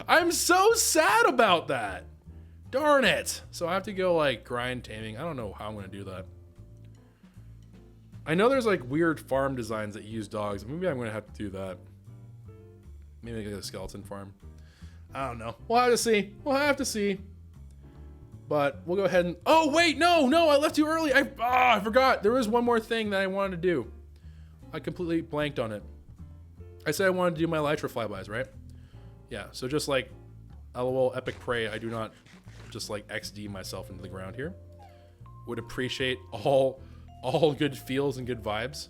I'm so sad about that. Darn it. So I have to go like grind taming. I don't know how I'm gonna do that. I know there's like weird farm designs that use dogs. Maybe I'm gonna have to do that. Maybe like a skeleton farm. I don't know. We'll have to see. We'll have to see. But we'll go ahead and... Oh, wait. No. I left too early. I forgot. There was one more thing that I wanted to do. I completely blanked on it. I said I wanted to do my Elytra flybys, right? Yeah. So just like LOL epic prey, I do not just like XD myself into the ground here. Would appreciate all good feels and good vibes.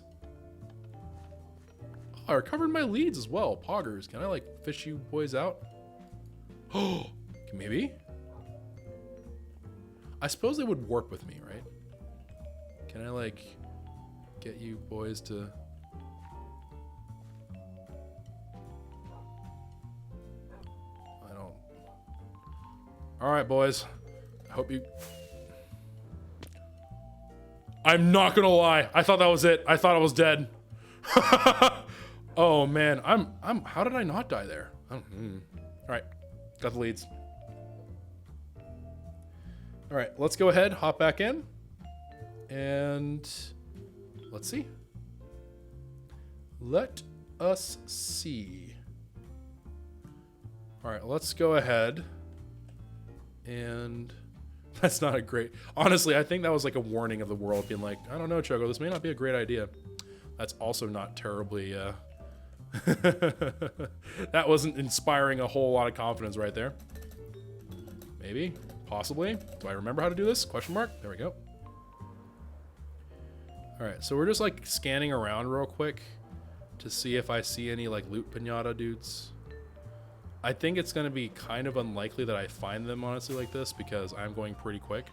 I recovered my leads as well. Poggers. Can I like fish you boys out? Oh, maybe? I suppose they would warp with me, right? Can I like get you boys to... I don't... All right, boys. I hope you... I'm not gonna lie. I thought that was it. I thought I was dead. Oh man, how did I not die there? All right, got the leads. All right, let's go ahead, hop back in, and let's see. Let us see. All right, let's go ahead, and that's not a great, honestly, I think that was like a warning of the world being like, I don't know, Choco, this may not be a great idea. That's also not terribly, that wasn't inspiring a whole lot of confidence right there. Maybe, possibly. Do I remember how to do this? Question mark. There we go. All right, so we're just like scanning around real quick to see if I see any like loot pinata dudes. I think it's gonna be kind of unlikely that I find them honestly like this because I'm going pretty quick.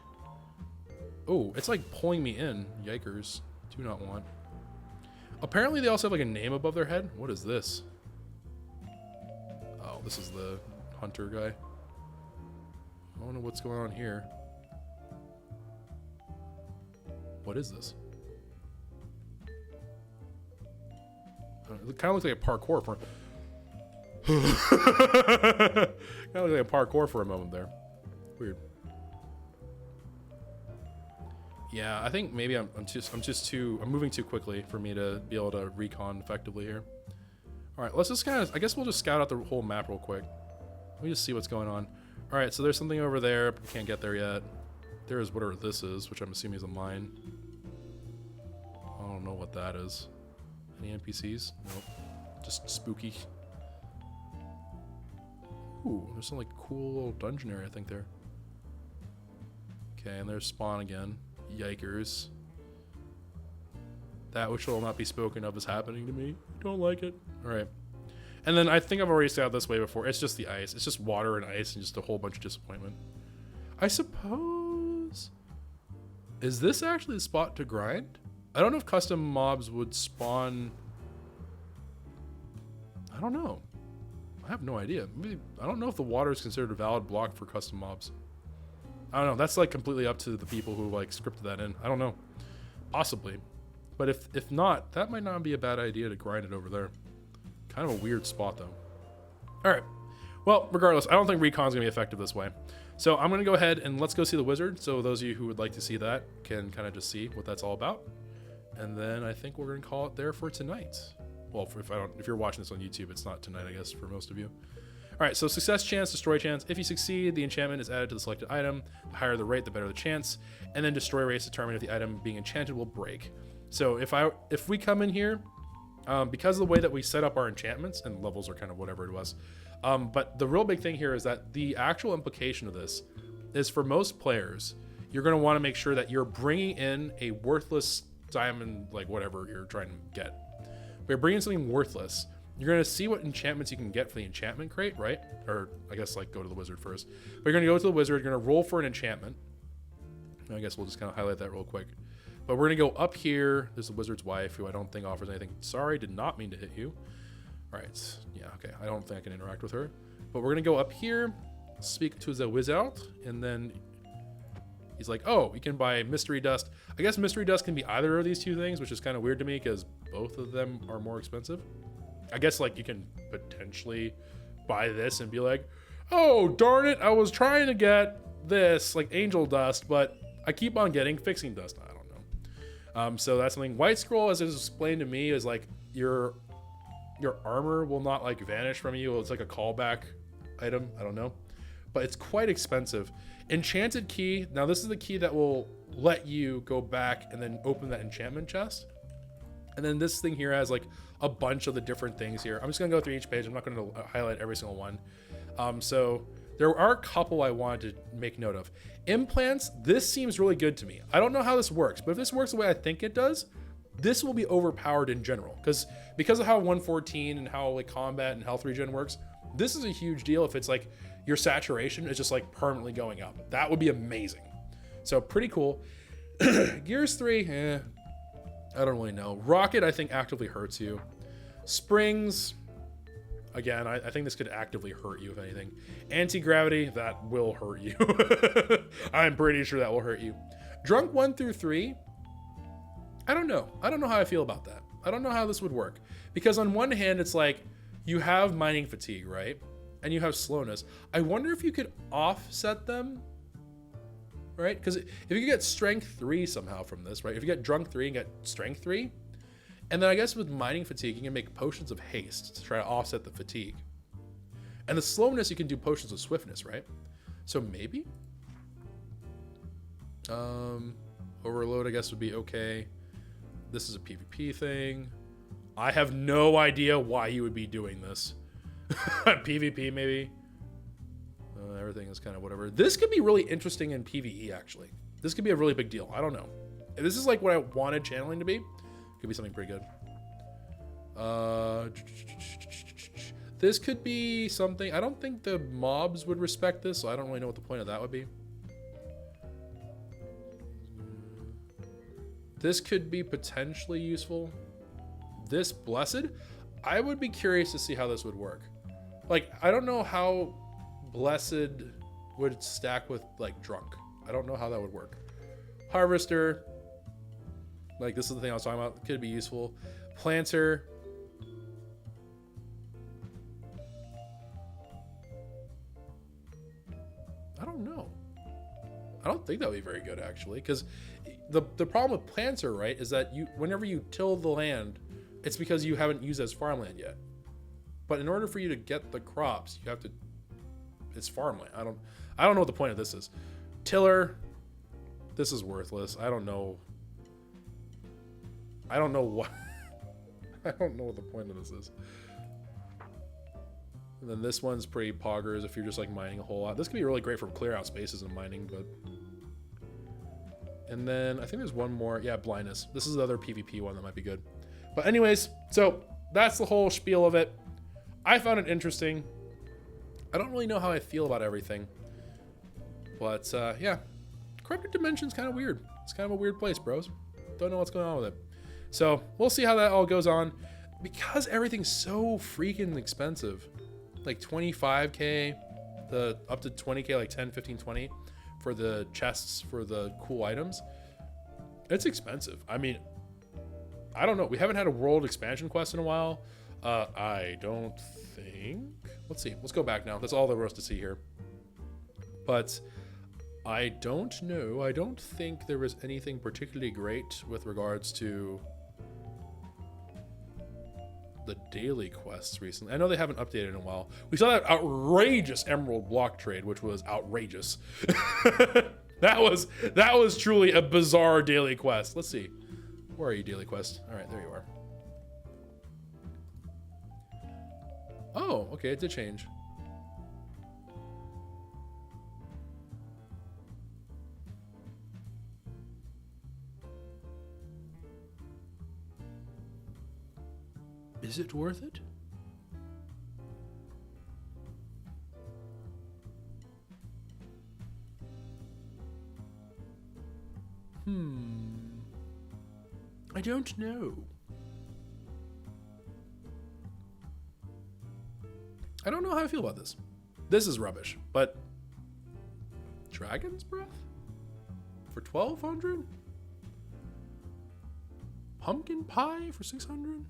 Oh, it's like pulling me in. Yikers. Do not want. Apparently they also have like a name above their head. What is this? Oh, this is the hunter guy. I don't know what's going on here. What is this? It kind of looks like a parkour for... kind of looks like a parkour for a moment there. Weird. Yeah, I think maybe I'm moving too quickly for me to be able to recon effectively here. All right, let's just kind of, I guess we'll just scout out the whole map real quick. Let me just see what's going on. All right, so there's something over there, but we can't get there yet. There is whatever this is, which I'm assuming is a mine. I don't know what that is. Any NPCs? Nope. Just spooky. Ooh, there's some like cool little dungeon area I think there. Okay, and there's spawn again. Yikers. That which will not be spoken of is happening to me. Don't like it. Alright. And then I think I've already said this way before. It's just the ice. It's just water and ice and just a whole bunch of disappointment. I suppose... Is this actually the spot to grind? I don't know if custom mobs would spawn... I don't know. I have no idea. Maybe, I don't know if the water is considered a valid block for custom mobs. I don't know. That's like completely up to the people who like scripted that in. I don't know. Possibly. But if not, that might not be a bad idea to grind it over there. Kind of a weird spot though. All right. Well, regardless, I don't think recon's gonna be effective this way. So I'm gonna go ahead and let's go see the wizard. So those of you who would like to see that can kind of just see what that's all about. And then I think we're gonna call it there for tonight. Well, if you're watching this on YouTube, it's not tonight, I guess, for most of you. All right, so success chance, destroy chance. If you succeed, the enchantment is added to the selected item. The higher the rate, the better the chance. And then destroy rates determine if the item being enchanted will break. So if we come in here, because of the way that we set up our enchantments, and levels are kind of whatever it was, but the real big thing here is that the actual implication of this is for most players, you're going to want to make sure that you're bringing in a worthless diamond, like whatever you're trying to get. But you're bringing something worthless. You're going to see what enchantments you can get for the enchantment crate, right? Or I guess like go to the wizard first. But you're going to go to the wizard, you're going to roll for an enchantment. I guess we'll just kind of highlight that real quick. But we're going to go up here. There's the wizard's wife, who I don't think offers anything. Sorry, did not mean to hit you. All right. Yeah, okay. I don't think I can interact with her. But we're going to go up here, speak to the wizard, and then he's like, oh, you can buy mystery dust. I guess mystery dust can be either of these two things, which is kind of weird to me because both of them are more expensive. I guess like you can potentially buy this and be like, oh, darn it, I was trying to get this, like angel dust, but I keep on getting fixing dust. I don't know. So that's something. White scroll, as it was explained to me, is like your armor will not like vanish from you. It's like a callback item. I don't know, but it's quite expensive. Enchanted key. Now this is the key that will let you go back and then open that enchantment chest. And then this thing here has like a bunch of the different things here. I'm just gonna go through each page. I'm not gonna highlight every single one. So there are a couple I wanted to make note of. Implants, this seems really good to me. I don't know how this works, but if this works the way I think it does, this will be overpowered in general. Because of how 114 and how like combat and health regen works, this is a huge deal if it's like your saturation is just like permanently going up. That would be amazing. So pretty cool. Gears 3, I don't really know. Rocket, I think, actively hurts you. Springs, again, I think this could actively hurt you, if anything. Anti-gravity, that will hurt you. I'm pretty sure that will hurt you. Drunk 1 through 3, I don't know. I don't know how I feel about that. I don't know how this would work. Because on one hand, it's like, you have mining fatigue, right? And you have slowness. I wonder if you could offset them, right? Because if you get strength 3 somehow from this, right? If you get drunk 3 and get strength 3, and then I guess with mining fatigue, you can make potions of haste to try to offset the fatigue. And the slowness, you can do potions of swiftness, right? So maybe? Overload, I guess, would be okay. This is a PvP thing. I have no idea why you would be doing this. PvP, maybe? Everything is kind of whatever. This could be really interesting in PvE, actually. This could be a really big deal. I don't know. If this is like what I wanted channeling to be, could be something pretty good. This could be something. I don't think the mobs would respect this, so I don't really know what the point of that would be. This could be potentially useful. This blessed, I would be curious to see how this would work. Like, I don't know how blessed would stack with like drunk. I don't know how that would work. Harvester, like this is the thing I was talking about, could be useful. Planter, I don't know. I don't think that would be very good, actually, because the problem with planter, right, is that whenever you till the land, it's because you haven't used it as farmland yet. But in order for you to get the crops, you have to. It's farmland. I don't know what the point of this is. Tiller, this is worthless. I don't know what. I don't know what the point of this is. And then this one's pretty poggers if you're just like mining a whole lot. This could be really great for clear out spaces and mining, but. And then I think there's one more. Yeah, blindness. This is the other PvP one that might be good. But anyways, so that's the whole spiel of it. I found it interesting. I don't really know how I feel about everything. But yeah, Corrupted Dimension's kind of weird. It's kind of a weird place, bros. Don't know what's going on with it. So we'll see how that all goes on. Because everything's so freaking expensive. Like 25K, up to 20K, like 10, 15, 20 for the chests for the cool items. It's expensive. I mean, I don't know. We haven't had a world expansion quest in a while. I don't think. Let's see. Let's go back now. That's all there was to see here. But I don't know. I don't think there was anything particularly great with regards to the daily quests recently. I know they haven't updated in a while. We saw that outrageous emerald block trade, which was outrageous. that was truly a bizarre daily quest. Let's see. Where are you, daily quest? All right, there you are. Oh, okay, it did change. Is it worth it? I don't know. I don't know how I feel about this. This is rubbish, but Dragon's Breath for 1,200? Pumpkin Pie for 600?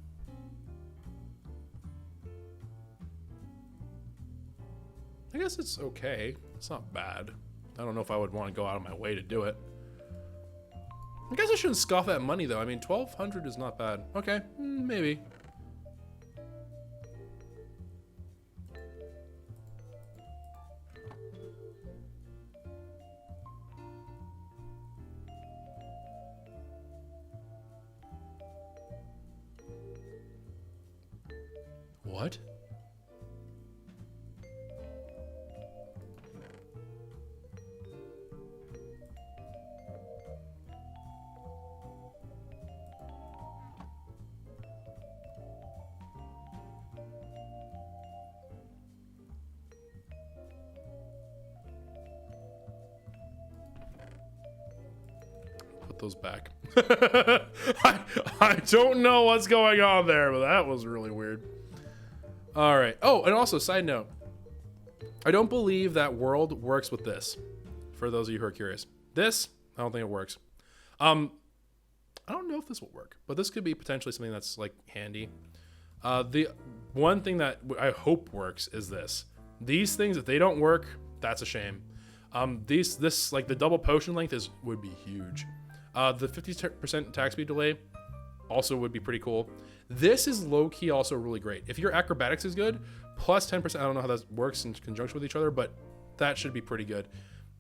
I guess it's okay. It's not bad. I don't know if I would want to go out of my way to do it. I guess I shouldn't scoff at money though. I mean, 1,200 is not bad. Okay, maybe. What? Put those back. I don't know what's going on there, but that was really weird. All right. Oh, and also, side note, I don't believe that world works with this. For those of you who are curious, this I don't think it works. I don't know if this will work, but this could be potentially something that's like handy. The one thing that I hope works is this. These things, if they don't work, that's a shame. This like the double potion length would be huge. The 50% attack speed delay also would be pretty cool. This is low-key also really great. If your acrobatics is good, plus 10%, I don't know how that works in conjunction with each other, but that should be pretty good.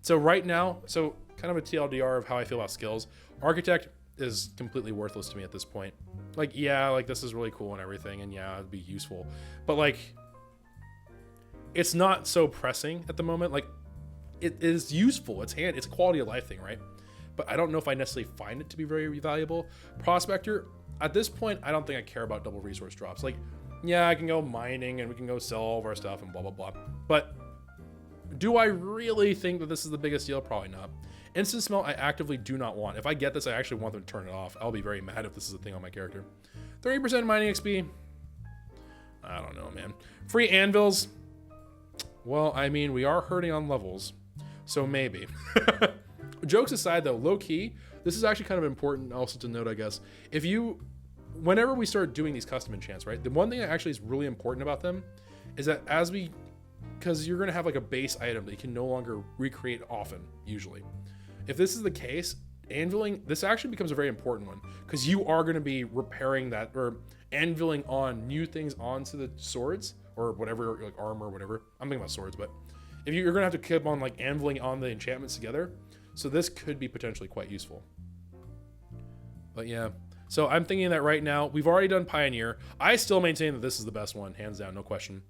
So right now, so kind of a TLDR of how I feel about skills. Architect is completely worthless to me at this point. Like, yeah, like this is really cool and everything, and yeah, it'd be useful. But like, it's not so pressing at the moment. Like, it is useful. It's a quality of life thing, right? But I don't know if I necessarily find it to be very valuable. Prospector, at this point, I don't think I care about double resource drops. Like, yeah, I can go mining and we can go sell all of our stuff and blah, blah, blah. But do I really think that this is the biggest deal? Probably not. Instant smelt, I actively do not want. If I get this, I actually want them to turn it off. I'll be very mad if this is a thing on my character. 30% mining XP. I don't know, man. Free anvils. Well, I mean, we are hurting on levels, so maybe. Jokes aside, though, low key, this is actually kind of important also to note, I guess. Whenever we start doing these custom enchants, right? The one thing that actually is really important about them is that because you're going to have like a base item that you can no longer recreate often, usually. If this is the case, anviling, this actually becomes a very important one because you are going to be repairing that or anviling on new things onto the swords or whatever, like armor or whatever. I'm thinking about swords, but if you're going to have to keep on like anviling on the enchantments together. So this could be potentially quite useful. But yeah, so I'm thinking that right now, we've already done Pioneer. I still maintain that this is the best one, hands down, no question.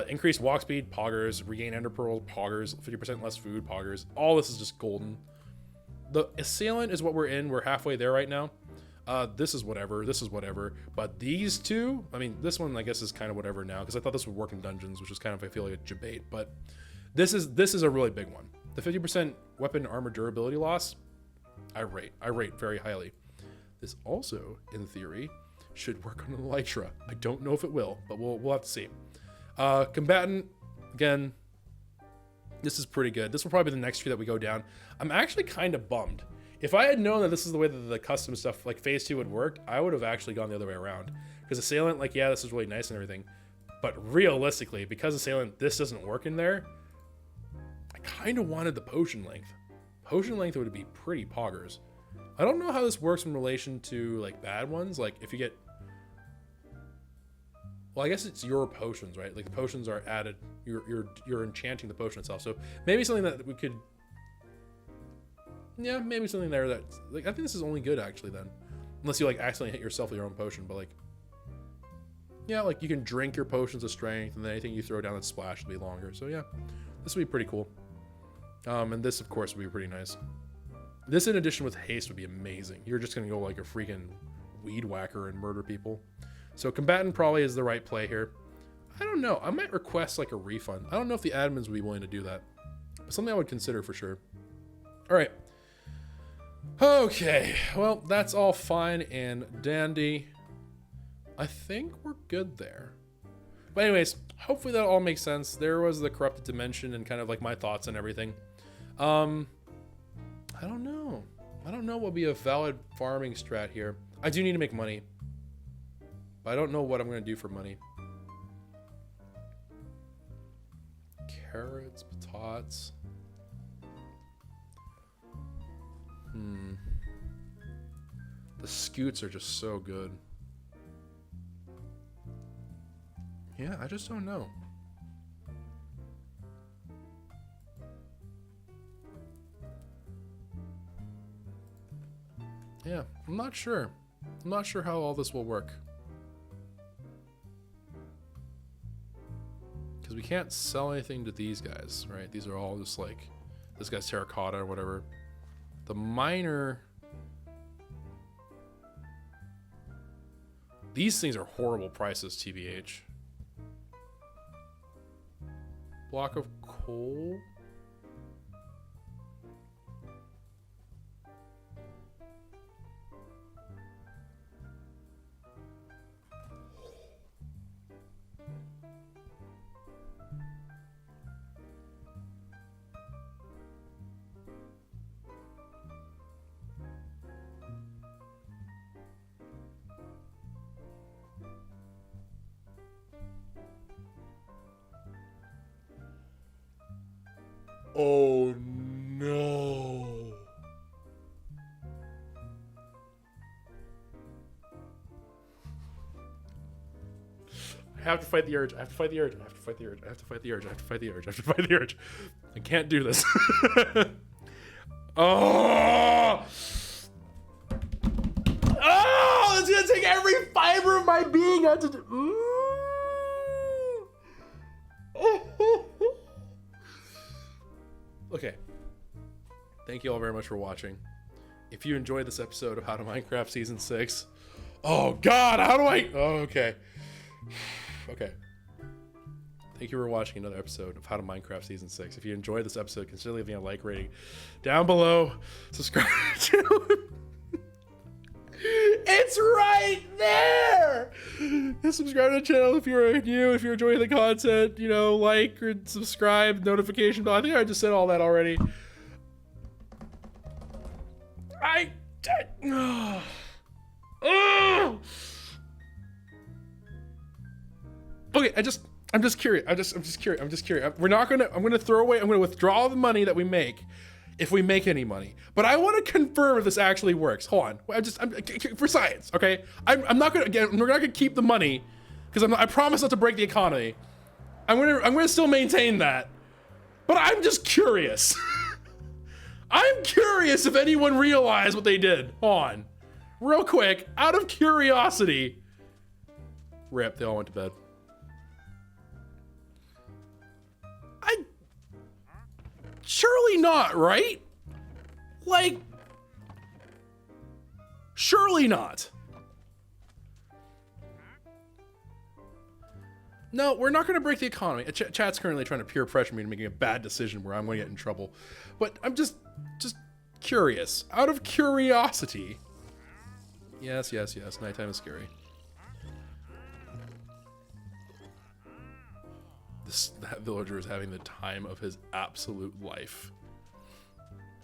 Increased walk speed, poggers, regain ender pearls, poggers, 50% less food, poggers. All this is just golden. The Assailant is what we're in. We're halfway there right now. This is whatever, But these two, I mean, this one I guess is kind of whatever now because I thought this would work in dungeons, which is kind of, I feel like a debate, but this is a really big one. The 50% weapon armor durability loss, I rate very highly. This also, in theory, should work on an Elytra. I don't know if it will, but we'll have to see. Combatant, again, this is pretty good. This will probably be the next tree that we go down. I'm actually kind of bummed. If I had known that this is the way that the custom stuff, like phase 2 would work, I would have actually gone the other way around. Because Assailant, like, yeah, this is really nice and everything. But realistically, because Assailant, this doesn't work in there, I kind of wanted the Potion Length. Potion Length would be pretty poggers. I don't know how this works in relation to, like, bad ones. Like, if you get... Well, I guess it's your potions, right? Like, the potions are added. You're enchanting the potion itself. So maybe something that we could... Yeah, maybe something there that... Like, I think this is only good, actually, then. Unless you, like, accidentally hit yourself with your own potion. But, like... Yeah, like, you can drink your potions of strength, and then anything you throw down that splash will be longer. So, yeah. This would be pretty cool. And this, of course, would be pretty nice. This, in addition with haste, would be amazing. You're just going to go like a freaking weed whacker and murder people. So combatant probably is the right play here. I don't know. I might request like a refund. I don't know if the admins would be willing to do that. But something I would consider for sure. All right. Okay. Well, that's all fine and dandy. I think we're good there. But anyways, hopefully that all makes sense. There was the corrupted dimension and kind of like my thoughts and everything. I don't know. I don't know what would be a valid farming strat here. I do need to make money. But I don't know what I'm going to do for money. Carrots, potatoes. The scoots are just so good. Yeah, I just don't know. Yeah, I'm not sure. I'm not sure how all this will work. Because we can't sell anything to these guys, right? These are all just like, this guy's terracotta or whatever. The miner... These things are horrible prices, TBH. Block of coal? Oh no. I have to fight the urge. I have to fight the urge. I have to fight the urge. I have to fight the urge. I have to fight the urge. I have to fight the urge. I can't do this. Oh! Oh! It's gonna take every fiber of my being out to do. Okay. Thank you all very much for watching. If you enjoyed this episode of How to Minecraft Season 6... Oh, God! How do I... Oh, okay. Okay. Thank you for watching another episode of How to Minecraft Season 6. If you enjoyed this episode, consider leaving a like rating down below. Subscribe to the channel. It's right there! And subscribe to the channel if you're new, if you're enjoying the content, you know, like or subscribe, notification bell. I think I just said all that already. Okay, I'm just curious. I'm just curious. I'm gonna throw away, I'm gonna withdraw the money that we make if we make any money. But I want to confirm if this actually works. Hold on. I'm for science, okay? I'm not gonna, again, we're not gonna keep the money because I promise not to break the economy. I'm gonna still maintain that. But I'm just curious. I'm curious if anyone realized what they did. Hold on. Real quick, out of curiosity. Rip, they all went to bed. Surely not, right? Like, surely not. No, we're not going to break the economy. Chat's currently trying to peer pressure me into making a bad decision where I'm going to get in trouble. But I'm just curious. Out of curiosity. Yes. Nighttime is scary. That villager is having the time of his absolute life.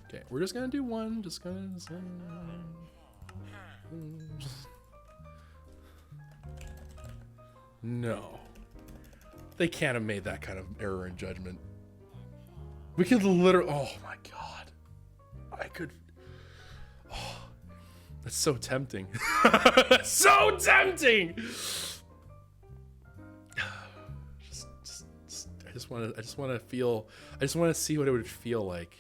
Okay, we're just gonna do one. Just gonna. No. They can't have made that kind of error in judgment. We could literally... Oh, my God. I could... Oh, that's so tempting. That's so tempting! I just want to feel... I just want to see what it would feel like.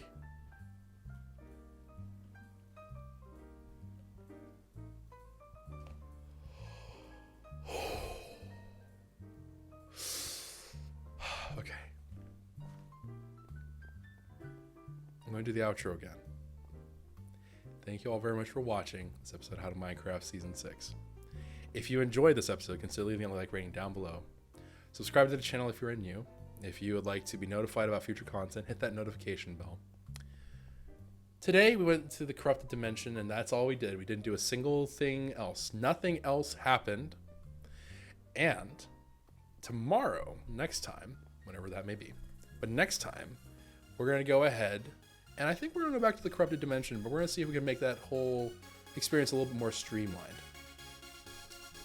Okay. I'm going to do the outro again. Thank you all very much for watching this episode of How to Minecraft Season 6. If you enjoyed this episode, consider leaving a like rating down below. Subscribe to the channel if you're new. If you would like to be notified about future content, hit that notification bell. Today, we went to the corrupted dimension, and that's all we did. We didn't do a single thing else. Nothing else happened. And tomorrow, next time, whenever that may be, but next time, we're going to go ahead, and I think we're going to go back to the corrupted dimension, but we're going to see if we can make that whole experience a little bit more streamlined.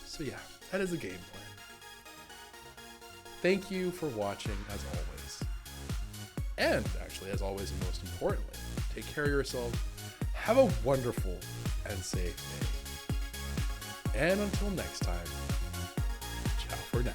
So yeah, that is the game plan. Thank you for watching, as always. And actually, as always, and most importantly, take care of yourself. Have a wonderful and safe day. And until next time, ciao for now.